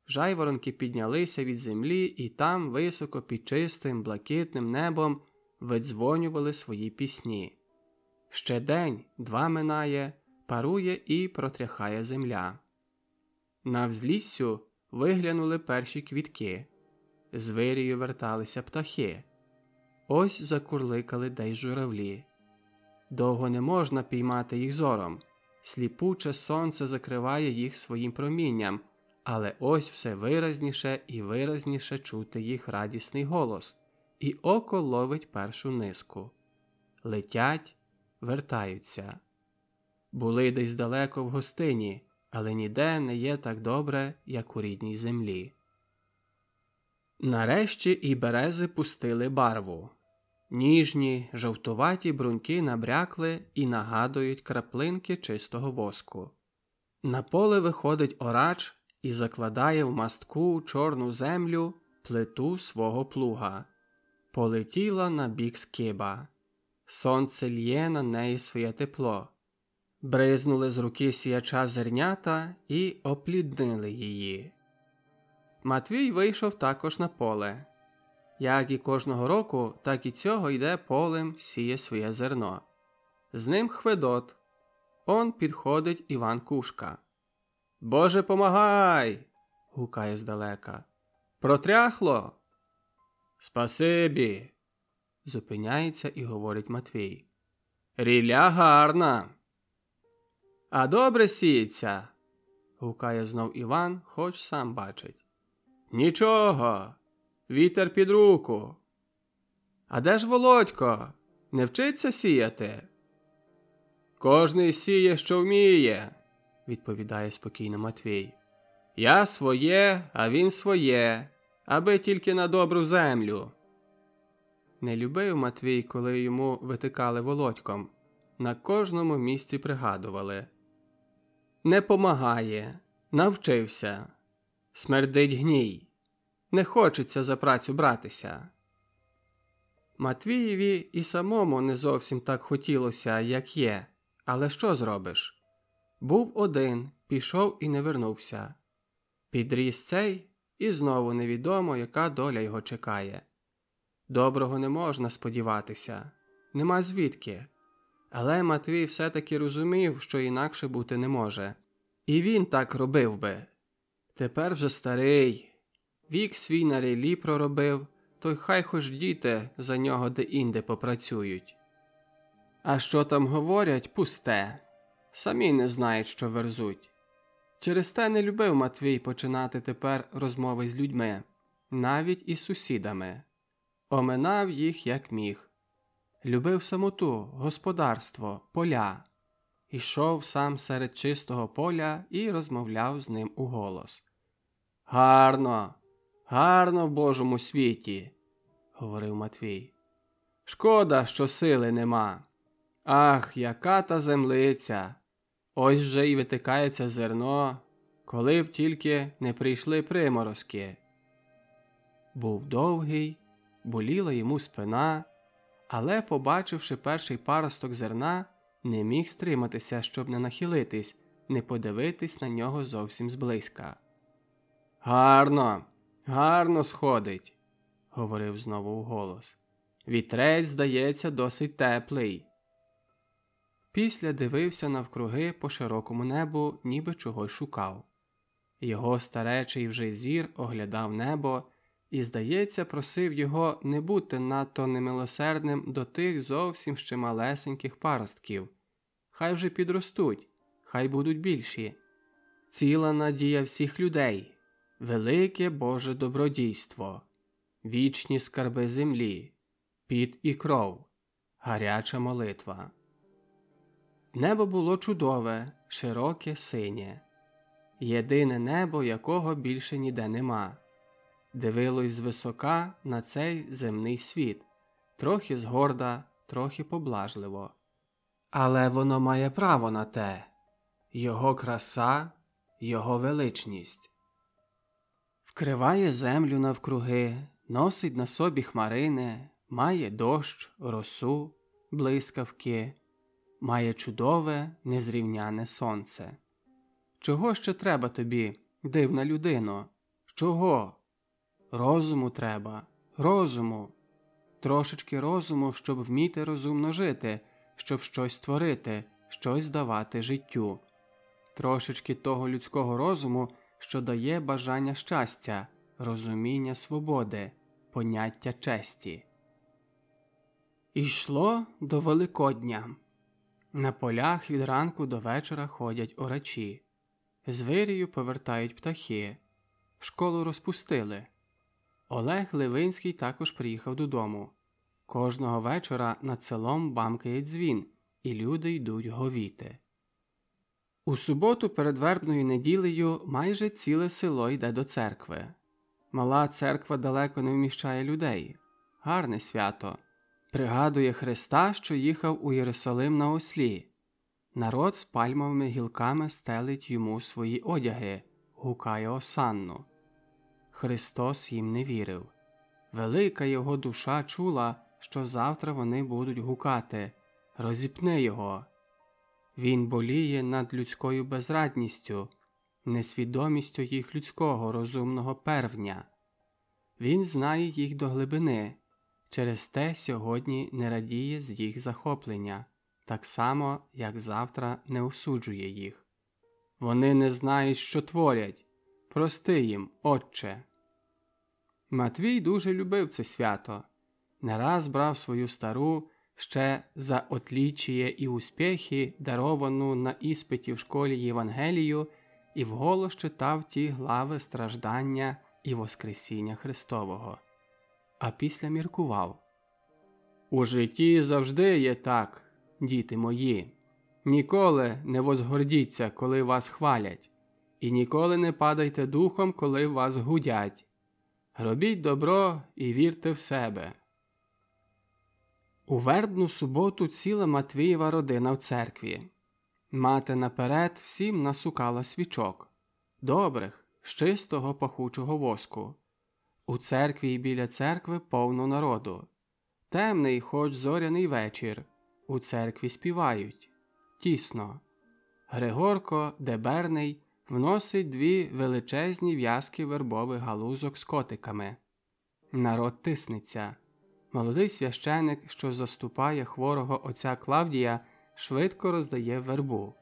жайворонки піднялися від землі і там високо під чистим, блакитним небом видзвонювали свої пісні. Ще день, два минає, парує і протряхає земля. На взліссю виглянули перші квітки, з вирію верталися птахи. Ось закурликали десь журавлі. Довго не можна піймати їх зором, сліпуче сонце закриває їх своїм промінням, але ось все виразніше і виразніше чути їх радісний голос, і око ловить першу низку. Летять, вертаються. Були десь далеко в гостині, але ніде не є так добре, як у рідній землі. Нарешті і берези пустили барву. Ніжні, жовтуваті бруньки набрякли і нагадують краплинки чистого воску. На поле виходить oraч і закладає в мастку чорну землю плиту свого плуга. Полетіла на бік скиба. Сонце лє на неї своє тепло. Бризнули з руки сіяча зернята і опліднили її. Матвій вийшов також на поле. Як і кожного року, так і цього йде полем, сіє своє зерно. З ним Хведот. Он підходить Іван Кушка. «Боже, помагай!» – гукає здалека. «Протряхло?» «Спасибі!» – зупиняється і говорить Матвій. «Рілля гарна!» «А добре сіється!» – гукає знов Іван, хоч сам бачить. «Нічого! Вітер під руку!» «А де ж Володько? Не вчиться сіяти?» «Кожний сіє, що вміє!» – відповідає спокійно Матвій. «Я своє, а він своє, аби тільки на добру землю!» Не любив Матвій, коли йому витикали Володьком. На кожному місці пригадували. Не помагає, навчився, смердить гній, не хочеться за працю братися. Матвієві і самому не зовсім так хотілося, як є, але що зробиш? Був один, пішов і не вернувся. Підріс цей, і знову невідомо, яка доля його чекає. Доброго не можна сподіватися, нема звідки. Але Матвій все-таки розумів, що інакше бути не може. І він так робив би. Тепер вже старий. Вік свій на ріллі проробив, то й хай хоч діти за нього де-інде попрацюють. А що там говорять, пусте. Самі не знають, що верзуть. Через те не любив Матвій починати тепер розмови з людьми, навіть із сусідами. Оминав їх як міг. Любив самоту, господарство, поля. Ішов сам серед чистого поля і розмовляв з ним уголос. «Гарно, гарно в Божому світі», – говорив Матвій. «Шкода, що сили нема. Ах, яка та землиця! Ось вже й витикається зерно, коли б тільки не прийшли приморозки». Був довгий, боліла йому спина, але, побачивши перший паросток зерна, не міг стриматися, щоб не нахилитись, не подивитись на нього зовсім зблизька. «Гарно, гарно сходить», – говорив знову вголос. «Вітрець, здається, досить теплий». Після дивився навкруги по широкому небу, ніби чогось шукав. Його старечий вже зір оглядав небо, і, здається, просив його не бути надто немилосердним до тих зовсім ще малесеньких паростків. Хай вже підростуть, хай будуть більші. Ціла надія всіх людей, велике Боже добродійство, вічні скарби землі, піт і кров, гаряча молитва. Небо було чудове, широке, синє. Єдине небо, якого більше ніде нема. Дивилось звисока на цей земний світ, трохи згорда, трохи поблажливо. Але воно має право на те. Його краса, його величність. Вкриває землю навкруги, носить на собі хмарини, має дощ, росу, блискавки, має чудове, незрівняне сонце. Чого ще треба тобі, дивна людино? Чого? Розуму треба, розуму. Трошечки розуму, щоб вміти розумно жити, щоб щось створити, щось давати життю. Трошечки того людського розуму, що дає бажання щастя, розуміння свободи, поняття честі. Йшло до Великодня. На полях від ранку до вечора ходять орачі. З вирію повертають птахи. Школу розпустили. Олег Ливинський також приїхав додому. Кожного вечора над селом бамкає дзвін, і люди йдуть говіти. У суботу перед вербною неділею майже ціле село йде до церкви. Мала церква далеко не вміщає людей. Гарне свято. Пригадує Христа, що їхав у Єрусалим на ослі. Народ з пальмовими гілками стелить йому свої одяги, гукає осанну. Христос їм не вірив. Велика його душа чула, що завтра вони будуть гукати «Розіпни його!». Він боліє над людською безрадністю, несвідомістю їх людського розумного первня. Він знає їх до глибини, через те сьогодні не радіє з їх захоплення, так само, як завтра не осуджує їх. Вони не знають, що творять. Прости їм, Отче. Матвій дуже любив це свято. Не раз брав свою стару, ще за отлічіє і успіхи, даровану на іспиті в школі Євангелію, і вголос читав ті глави страждання і Воскресіння Христового. А після міркував. У житті завжди є так, діти мої. Ніколи не возгордіться, коли вас хвалять, і ніколи не падайте духом, коли вас гудять. Робіть добро і вірте в себе. У вербну суботу ціла Матвієва родина в церкві. Мати наперед всім насукала свічок. Добрих, з чистого пахучого воску. У церкві і біля церкви повно народу. Темний, хоч зоряний вечір. У церкві співають. Тісно. Григорко, деберний, вносить 2 величезні в'язки вербових галузок з котиками. Народ тиснеться. Молодий священик, що заступає хворого отця Клавдія, швидко роздає вербу.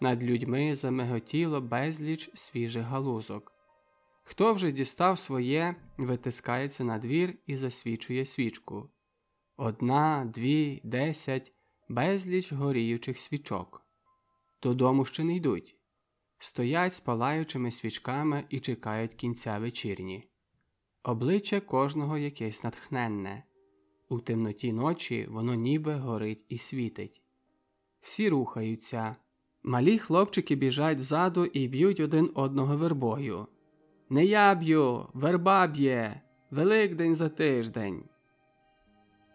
Над людьми замиготіло безліч свіжих галузок. Хто вже дістав своє, витискається на двір і засвічує свічку. 1, 2, 10, безліч горіючих свічок. Додому ще не йдуть. Стоять з палаючими свічками і чекають кінця вечірні. Обличчя кожного якесь натхненне. У темноті ночі воно ніби горить і світить. Всі рухаються. Малі хлопчики біжать ззаду і б'ють один одного вербою. «Не я б'ю! Верба б'є! Великдень за тиждень!»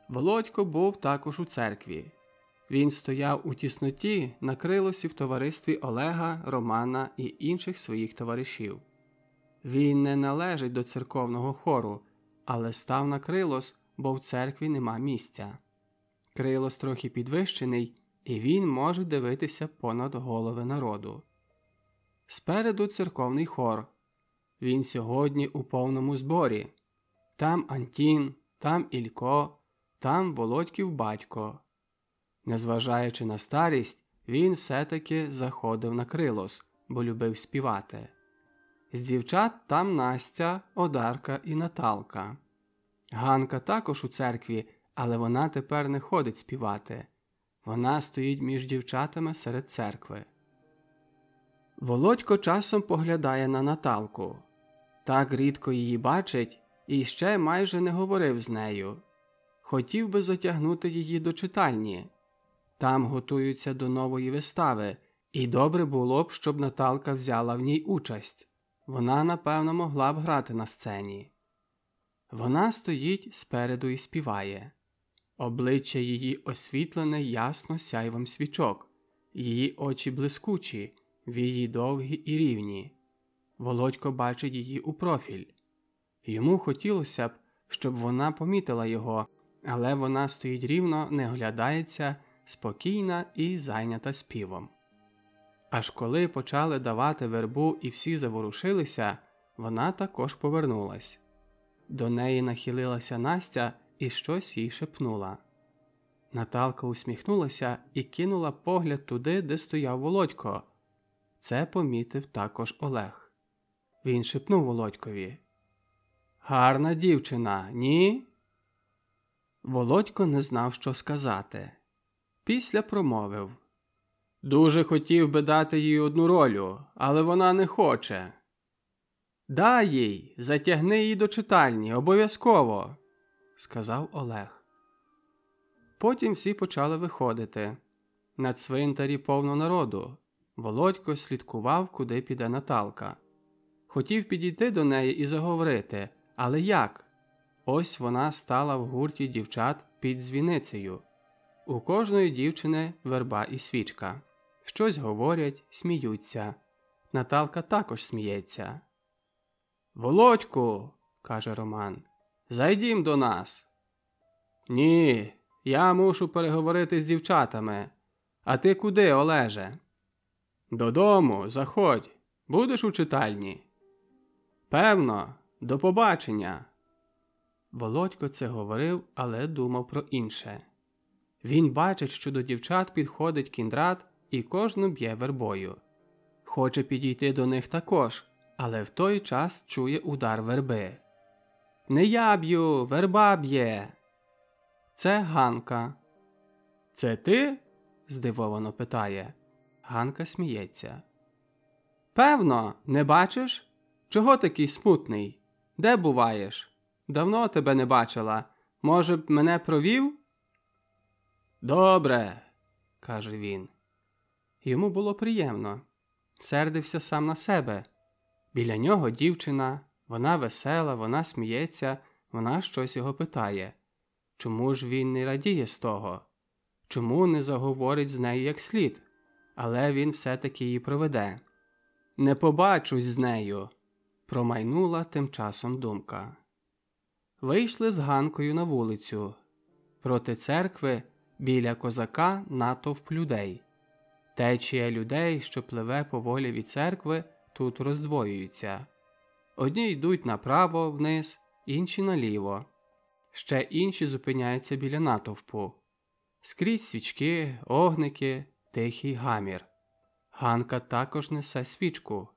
Володько був також у церкві. Він стояв у тісноті на крилосі в товаристві Олега, Романа і інших своїх товаришів. Він не належить до церковного хору, але став на крилос, бо в церкві нема місця. Крилос трохи підвищений, і він може дивитися понад голови народу. Спереду церковний хор. Він сьогодні у повному зборі. Там Антін, там Ілько, там Володьків батько. Незважаючи на старість, він все-таки заходив на крилос, бо любив співати. З дівчат там Настя, Одарка і Наталка. Ганка також у церкві, але вона тепер не ходить співати. Вона стоїть між дівчатами серед церкви. Володько часом поглядає на Наталку. Так рідко її бачить і ще майже не говорив з нею. Хотів би затягнути її до читальні. Там готуються до нової вистави, і добре було б, щоб Наталка взяла в ній участь. Вона, напевно, могла б грати на сцені. Вона стоїть спереду і співає. Обличчя її освітлене ясно сяйвом свічок, її очі блискучі, вії довгі і рівні. Володько бачить її у профіль. Йому хотілося б, щоб вона помітила його, але вона стоїть рівно, не оглядається, спокійна і зайнята співом. Аж коли почали давати вербу і всі заворушилися, вона також повернулась. До неї нахилилася Настя і щось їй шепнула. Наталка усміхнулася і кинула погляд туди, де стояв Володько. Це помітив також Олег. Він шепнув Володькові: «Гарна дівчина, ні?» Володько не знав, що сказати. Після промовив: «Дуже хотів би дати їй одну роль, але вона не хоче». «Дай їй, затягни її до читальні, обов'язково», – сказав Олег. Потім всі почали виходити. На цвинтарі повно народу. Володько слідкував, куди піде Наталка. Хотів підійти до неї і заговорити, але як? Ось вона стала в гурті дівчат під дзвіницею. У кожної дівчини верба і свічка. Щось говорять, сміються. Наталка також сміється. «Володьку», – каже Роман, – «зайдім до нас». «Ні, я мушу переговорити з дівчатами. А ти куди, Олеже?» «Додому, заходь. Будеш у читальні?» «Певно. До побачення». Володько це говорив, але думав про інше. Він бачить, що до дівчат підходить Кіндрат і кожну б'є вербою. Хоче підійти до них також, але в той час чує удар верби. «Не я б'ю, верба б'є!» Це Ганка. «Це ти?» – здивовано питає. Ганка сміється. «Певно, не бачиш? Чого такий смутний? Де буваєш? Давно тебе не бачила. Може б, мене провів?» «Добре», – каже він. Йому було приємно. Сердився сам на себе. Біля нього дівчина, вона весела, вона сміється, вона щось його питає. Чому ж він не радіє з того? Чому не заговорить з нею як слід? Але він все-таки її проведе. «Не побачусь з нею», – промайнула тим часом думка. Вийшли з Ганкою на вулицю. Проти церкви біля козака натовп людей. Течія людей, що пливе поволі від церкви, тут роздвоюється. Одні йдуть направо, вниз, інші наліво. Ще інші зупиняються біля натовпу. Скрізь свічки, огники, тихий гамір. Ганка також несе свічку.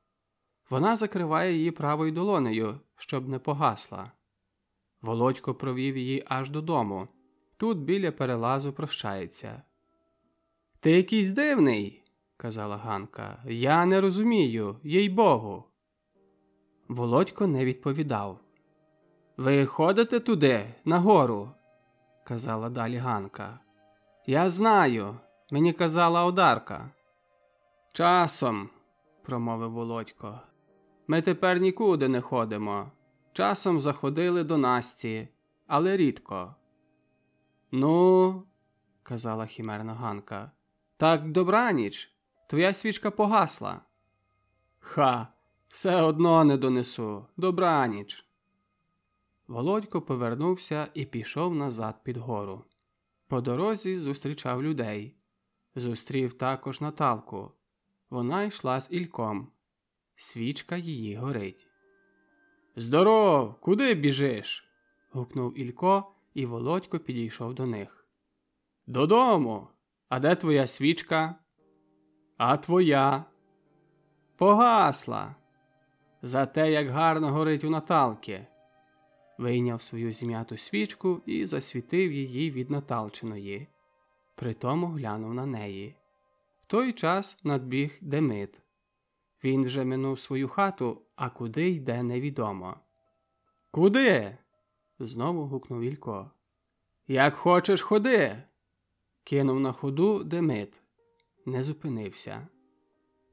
Вона закриває її правою долонею, щоб не погасла. Володько провів її аж додому. Тут біля перелазу прощається. «Ти якийсь дивний», – казала Ганка. «Я не розумію, їй-богу». Володько не відповідав. «Ви ходите туди, нагору?» – казала далі Ганка. «Я знаю, мені казала Одарка». «Часом», – промовив Володько. «Ми тепер нікуди не ходимо. Часом заходили до Насті, але рідко». «Ну», – казала хімерна Ганка, – «так добраніч, твоя свічка погасла». «Ха, все одно не донесу, добраніч». Володько повернувся і пішов назад під гору. По дорозі зустрічав людей. Зустрів також Наталку. Вона йшла з Ільком. Свічка її горить. «Здоров! Куди біжиш?» – гукнув Ілько, і Володько підійшов до них. «Додому! А де твоя свічка?» «А твоя?» «Погасла!» За те, як гарно горить у Наталки. Вийняв свою зім'яту свічку і засвітив її від Наталчиної. Притому глянув на неї. В той час надбіг Демид. Він вже минув свою хату, а куди йде невідомо. «Куди?» – знову гукнув Ілько. «Як хочеш, ходи!» – кинув на ходу Демид. Не зупинився.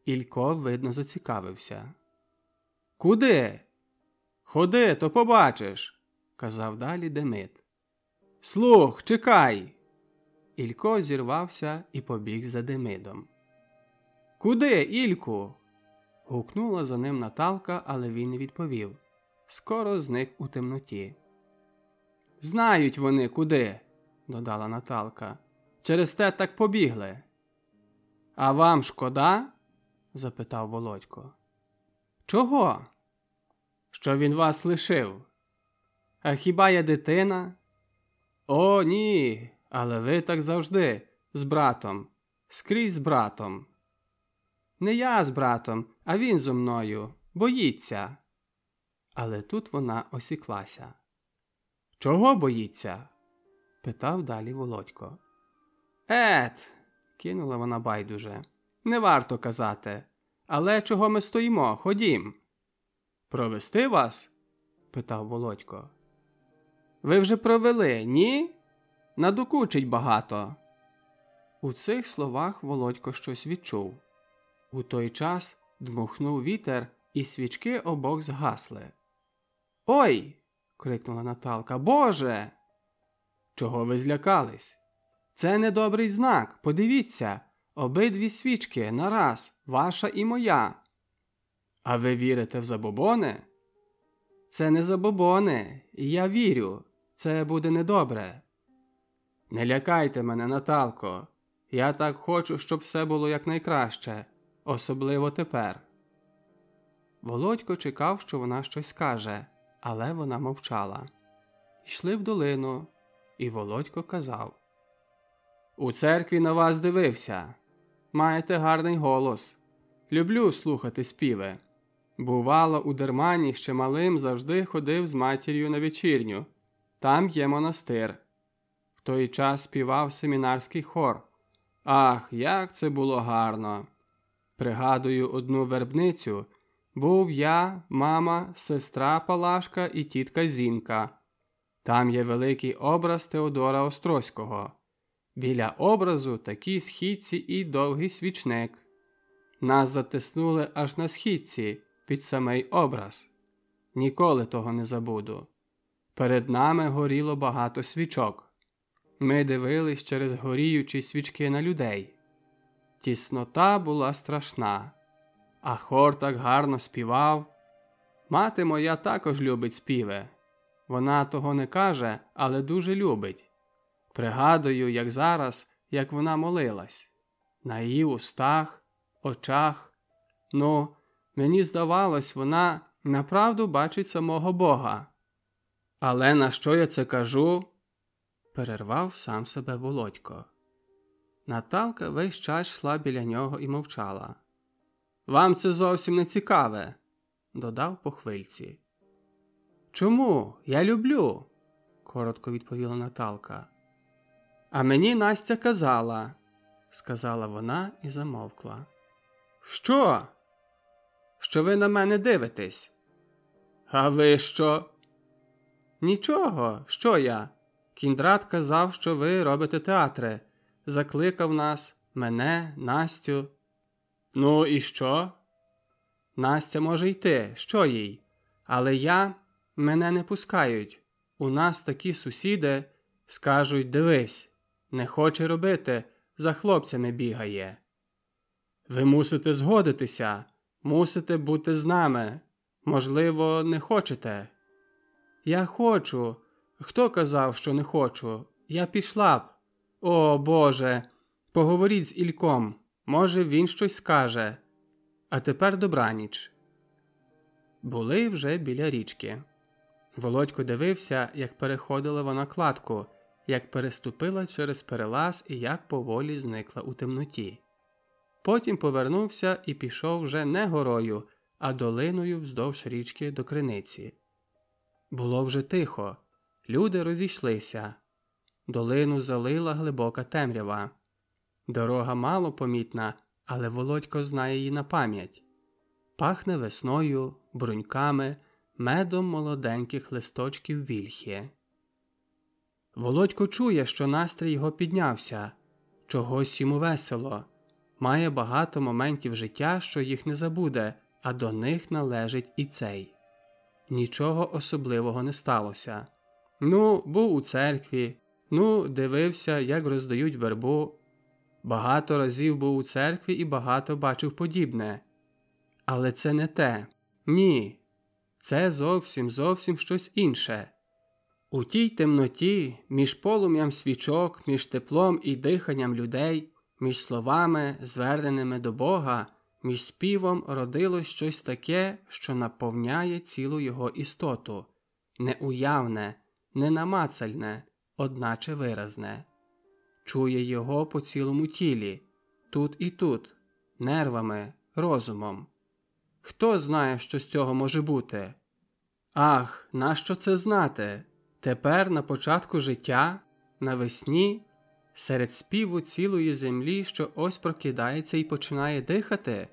Ілько, видно, зацікавився. «Куди?» «Ходи, то побачиш», – казав далі Демид. «Слух, чекай!» Ілько зірвався і побіг за Демидом. «Куди, Ільку?» – гукнула за ним Наталка, але він не відповів. Скоро зник у темноті. «Знають вони, куди», – додала Наталка. «Через те так побігли». «А вам шкода?» – запитав Володько. «Чого?» «Що він вас лишив». «А хіба я дитина?» «О, ні, але ви так завжди, з братом, скрізь з братом». «Не я з братом, а він зо мною, боїться». Але тут вона осіклася. «Чого боїться?» – питав далі Володько. Кинула вона байдуже. «Не варто казати. Але чого ми стоїмо? Ходім». «Провести вас?» – питав Володько. «Ви вже провели, ні? Надокучить багато». У цих словах Володько щось відчув. У той час дмухнув вітер, і свічки обох згасли. «Ой!» – крикнула Наталка. «Боже!» «Чого ви злякались? Це недобрий знак, подивіться, обидві свічки нараз, ваша і моя». «А ви вірите в забобони?» «Це не забобони, я вірю, це буде недобре». «Не лякайте мене, Наталко, я так хочу, щоб все було якнайкраще, особливо тепер». Володько чекав, що вона щось скаже, але вона мовчала. Йшли в долину, і Володько казав: «У церкві на вас дивився. Маєте гарний голос. Люблю слухати співи. Бувало, у Дермані ще малим завжди ходив з матір'ю на вечірню. Там є монастир. В той час співав семінарський хор. Ах, як це було гарно! Пригадую одну вербницю. Був я, мама, сестра Палашка і тітка Зінка. Там є великий образ Теодора Острозького. Біля образу такі східці і довгий свічник. Нас затиснули аж на східці, під самий образ. Ніколи того не забуду. Перед нами горіло багато свічок. Ми дивились через горіючі свічки на людей. Тіснота була страшна. А хор так гарно співав. Мати моя також любить співи. Вона того не каже, але дуже любить. Пригадую, як зараз, як вона молилась. На її устах, очах. Ну, мені здавалось, вона направду бачить самого Бога. Але на що я це кажу? Перервав сам себе Володько. Наталка весь час йшла біля нього і мовчала. «Вам це зовсім не цікаве», – додав по хвильці. «Чому? Я люблю», – коротко відповіла Наталка. «А мені Настя казала», – сказала вона і замовкла. «Що?» «Що ви на мене дивитесь». «А ви що?» «Нічого, що я? Кіндрат казав, що ви робите театри. Закликав нас, мене, Настю». «Ну і що?» «Настя може йти, що їй? Але мене не пускають. У нас такі сусіди, скажуть, дивись, не хоче робити, за хлопцями бігає». «Ви мусите згодитися, мусите бути з нами. Можливо, не хочете?» «Я хочу. Хто казав, що не хочу? Я пішла б. О, Боже, поговоріть з Ільком. Може, він щось скаже. А тепер добраніч». Були вже біля річки. Володько дивився, як переходила вона кладку, як переступила через перелаз і як поволі зникла у темноті. Потім повернувся і пішов вже не горою, а долиною вздовж річки до криниці. Було вже тихо, люди розійшлися. Долину залила глибока темрява. Дорога мало помітна, але Володько знає її на пам'ять. Пахне весною, бруньками, медом молоденьких листочків вільхи. Володько чує, що настрій його піднявся. Чогось йому весело. Має багато моментів життя, що їх не забуде, а до них належить і цей. Нічого особливого не сталося. Був у церкві, дивився, як роздають вербу. Багато разів був у церкві і багато бачив подібне. Але це не те. Ні. Це зовсім щось інше. У тій темноті, між полум'ям свічок, між теплом і диханням людей, між словами, зверненими до Бога, між співом родилось щось таке, що наповняє цілу його істоту. Неуявне, ненамацальне, одначе виразне. Чує його по цілому тілі, тут і тут, нервами, розумом. Хто знає, що з цього може бути? Ах, нащо це знати? Тепер на початку життя, навесні, серед співу цілої землі, що ось прокидається і починає дихати?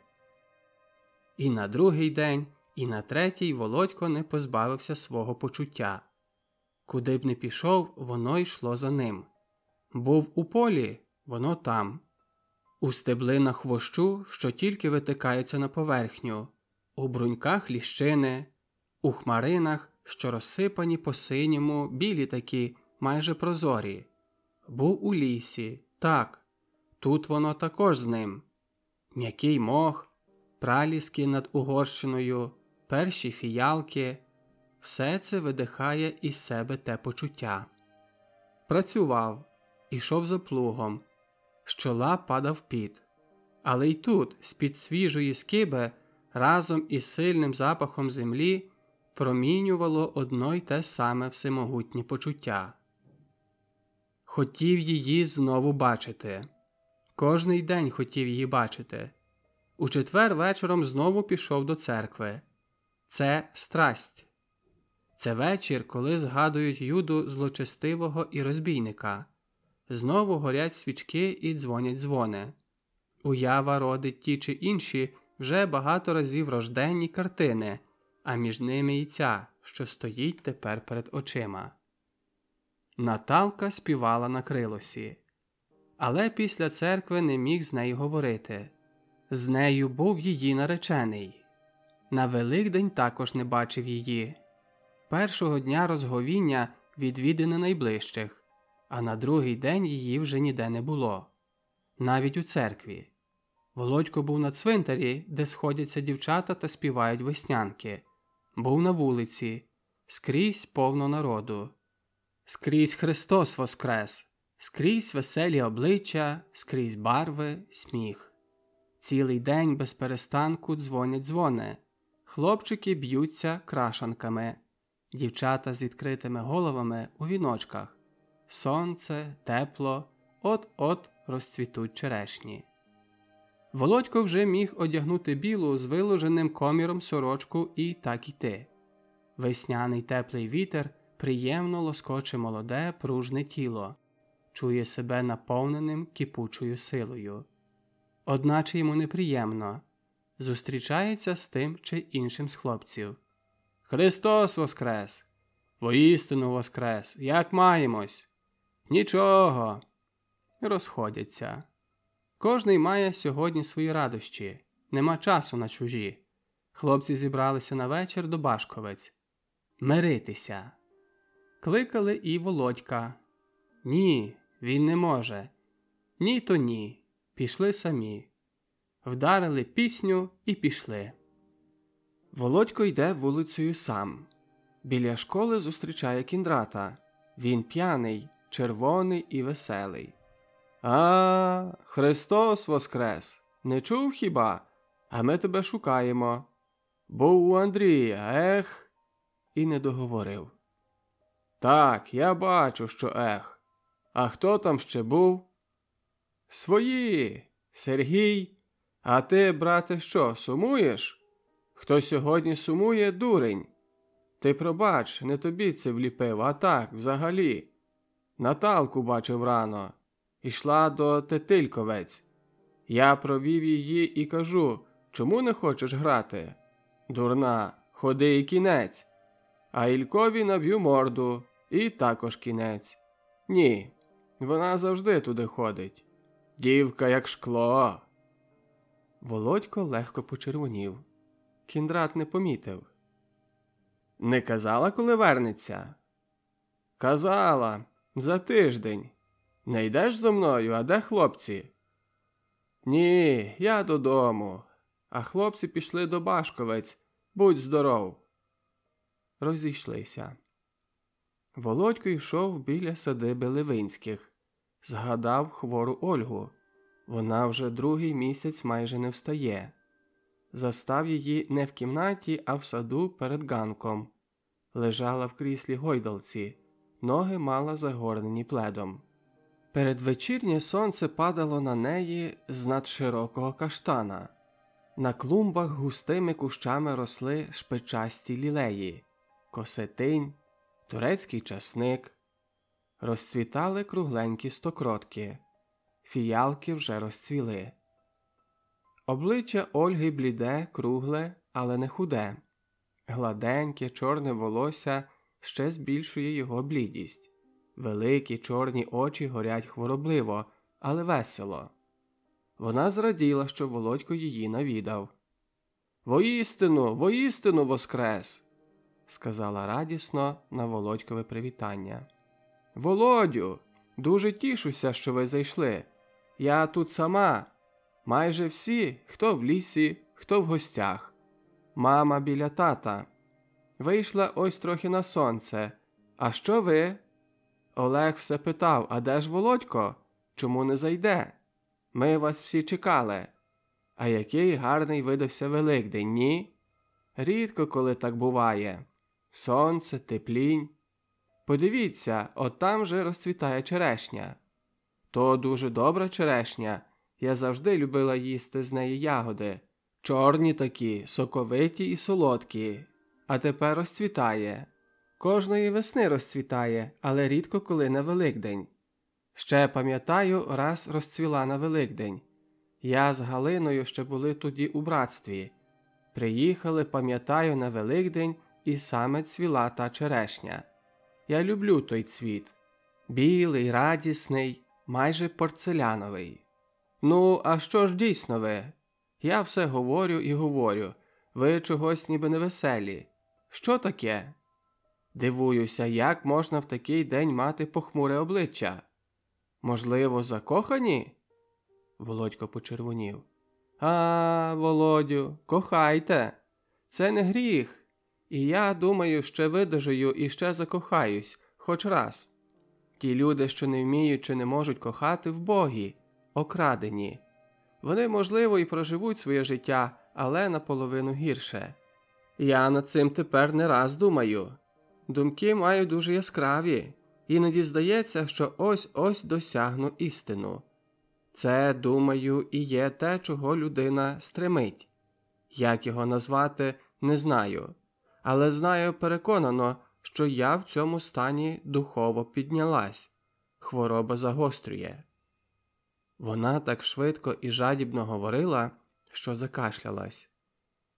І на другий день, і на третій Володько не позбавився свого почуття. Куди б не пішов, воно йшло за ним. Був у полі, воно там. У стеблинах хвощу, що тільки витикаються на поверхню, у бруньках ліщини, у хмаринах, що розсипані по синьому, білі такі, майже прозорі. Був у лісі, так, тут воно також з ним. М'який мох, праліски над Угорщиною, перші фіялки – все це видихає із себе те почуття. Працював, ішов за плугом, з чола падав піт. Але й тут, з-під свіжої скиби, разом із сильним запахом землі, промінювало одно й те саме всемогутнє почуття. Хотів її знову бачити. Кожний день хотів її бачити. У четвер вечором знову пішов до церкви. Це страсть. Це вечір, коли згадують Юду злочестивого і розбійника. Знову горять свічки і дзвонять дзвони. Уява родить ті чи інші вже багато разів рожденні картини, а між ними і ця, що стоїть тепер перед очима. Наталка співала на крилосі. Але після церкви не міг з нею говорити. З нею був її наречений. На Великдень також не бачив її. Першого дня розговіння відвідини найближчих, а на другий день її вже ніде не було. Навіть у церкві. Володько був на цвинтарі, де сходяться дівчата та співають веснянки. Був на вулиці. Скрізь повно народу. Скрізь Христос воскрес. Скрізь веселі обличчя, скрізь барви, сміх. Цілий день без перестанку дзвонять дзвони. Хлопчики б'ються крашанками. Дівчата з відкритими головами у віночках. Сонце, тепло, от-от розцвітуть черешні. Володько вже міг одягнути білу з виложеним коміром сорочку і так іти. Весняний теплий вітер приємно лоскоче молоде, пружне тіло. Чує себе наповненим кипучою силою. Одначе йому неприємно. Зустрічається з тим чи іншим з хлопців. «Христос воскрес! Воістину воскрес! Як маємось?» «Нічого!» Розходяться. Кожний має сьогодні свої радощі. Нема часу на чужі. Хлопці зібралися на вечір до Башковець. Миритися. Кликали і Володька. Ні, він не може. Ні, то ні. Пішли самі. Вдарили пісню і пішли. Володько йде вулицею сам. Біля школи зустрічає Кіндрата. Він п'яний, червоний і веселий. «А, Христос воскрес! Не чув хіба? А ми тебе шукаємо. Був у Андрія, ех!» І не договорив. «Так, я бачу, що ех. А хто там ще був?» «Свої! Сергій! А ти, брате, що, сумуєш?» Хто сьогодні сумує, дурень. Ти пробач, не тобі це вліпив, а так, взагалі. Наталку бачив рано. Ішла до Тетильковець. Я провів її і кажу, чому не хочеш грати? Дурна, ходи і кінець. А Ількові наб'ю морду, і також кінець. Ні, вона завжди туди ходить. Дівка як шкло. Володько легко почервонів. Кіндрат не помітив. Не казала, коли вернеться? Казала, за тиждень. Не йдеш зо мною, а де хлопці? Ні, я додому. А хлопці пішли до Башковець. Будь здоров. Розійшлися. Володько йшов біля садиби Левинських. Згадав хвору Ольгу. Вона вже другий місяць майже не встає. Застав її не в кімнаті, а в саду перед ганком. Лежала в кріслі гойдалці, ноги мала загорнені пледом. Передвечірнє сонце падало на неї з надширокого каштана. На клумбах густими кущами росли шпичасті лілеї, косетинь, турецький часник. Розцвітали кругленькі стокротки. Фіялки вже розцвіли. Обличчя Ольги бліде, кругле, але не худе. Гладеньке, чорне волосся ще збільшує його блідість. Великі чорні очі горять хворобливо, але весело. Вона зраділа, що Володько її навідав. Воістину воскрес!» – сказала радісно на Володькове привітання. «Володю, дуже тішуся, що ви зайшли. Я тут сама. Майже всі, хто в лісі, хто в гостях. Мама біля тата. Вийшла ось трохи на сонце. А що ви?» Олег все питав, а де ж Володько? Чому не зайде? Ми вас всі чекали. А який гарний видався Великдень, ні? Рідко коли так буває. Сонце, теплінь. Подивіться, от там же розцвітає черешня. То дуже добра черешня. Я завжди любила їсти з неї ягоди. Чорні такі, соковиті і солодкі. А тепер розцвітає. Кожної весни розцвітає, але рідко коли на Великдень. Ще пам'ятаю, раз розцвіла на Великдень. Я з Галиною ще були тоді у братстві. Приїхали, пам'ятаю, на Великдень, і саме цвіла та черешня. Я люблю той цвіт. Білий, радісний, майже порцеляновий. Ну, а що ж дійсно ви? Я все говорю і говорю. Ви чогось ніби невеселі. Що таке? Дивуюся, як можна в такий день мати похмуре обличчя. Можливо, закохані? Володько почервонів. А, Володю, кохайте. Це не гріх. І я, думаю, ще видужаю і ще закохаюсь, хоч раз. Ті люди, що не вміють чи не можуть кохати, вбогі, окрадені. Вони, можливо, і проживуть своє життя, але наполовину гірше. Я над цим тепер не раз думаю. Думки маю дуже яскраві. Іноді здається, що ось-ось досягну істину. Це, думаю, і є те, чого людина стремить. Як його назвати, не знаю. Але знаю переконано, що я в цьому стані духово піднялась. Хвороба загострює. Вона так швидко і жадібно говорила, що закашлялась.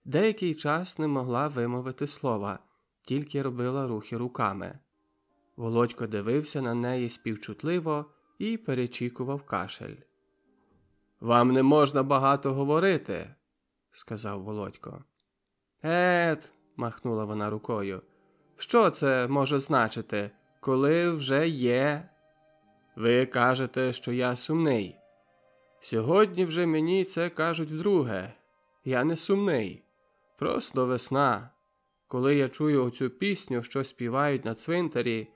Деякий час не могла вимовити слова, тільки робила рухи руками. Володько дивився на неї співчутливо і перечікував кашель. «Вам не можна багато говорити», – сказав Володько. Махнула вона рукою. «Що це може значити, коли вже є?» «Ви кажете, що я сумний. Сьогодні вже мені це кажуть вдруге. Я не сумний. Просто весна. Коли я чую оцю пісню, що співають на цвинтарі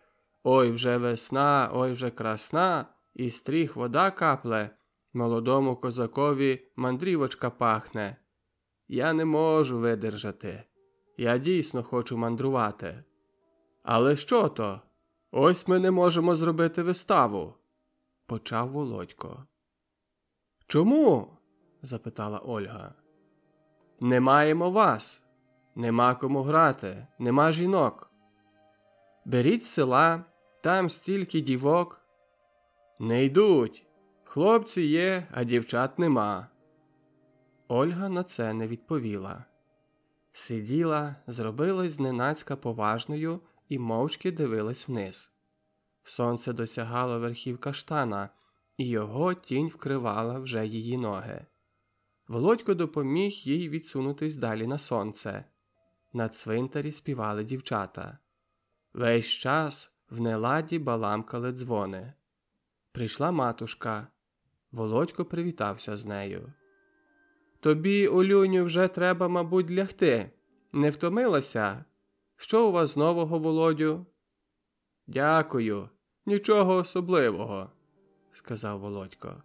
«Ой вже весна, ой вже красна», і стріх вода капле, молодому козакові мандрівочка пахне. Я не можу видержати. Я дійсно хочу мандрувати. Але що то? Ось ми не можемо зробити виставу», – почав Володько. «Чому?» – запитала Ольга. «Не маємо вас. Нема кому грати, нема жінок. Беріть з села, там стільки дівок. Не йдуть. Хлопці є, а дівчат нема. Ольга на це не відповіла. Сиділа, зробилась зненацька поважною і мовчки дивилась вниз. Сонце досягало верхів каштана, і його тінь вкривала вже її ноги. Володько допоміг їй відсунутись далі на сонце. На цвинтарі співали дівчата. Весь час в неладі баламкали дзвони. Прийшла матушка. Володько привітався з нею. «Тобі, Олюню, вже треба, мабуть, лягти. Не втомилася? Що у вас нового, Володю?» «Дякую. Нічого особливого», – сказав Володько.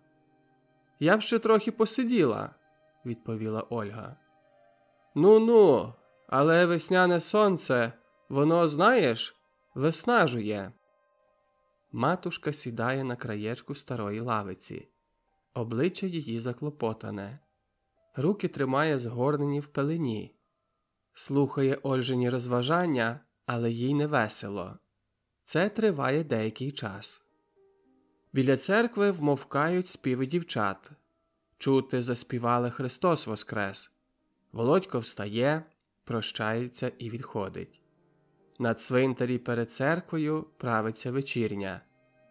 «Я б ще трохи посиділа», – відповіла Ольга. «Ну-ну, але весняне сонце, воно, знаєш, виснажує». Матушка сідає на краєчку старої лавиці. Обличчя її заклопотане. Руки тримає згорнені в пелені. Слухає Ольжині розважання, але їй не весело. Це триває деякий час. Біля церкви вмовкають співи дівчат. Чути, заспівали «Христос воскрес». Володько встає, прощається і відходить. На цвинтарі перед церквою правиться вечірня.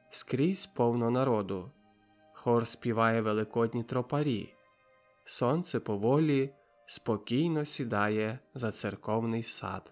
Скрізь повно народу. Хор співає великодні тропарі. Сонце поволі, спокійно сідає за церковний сад.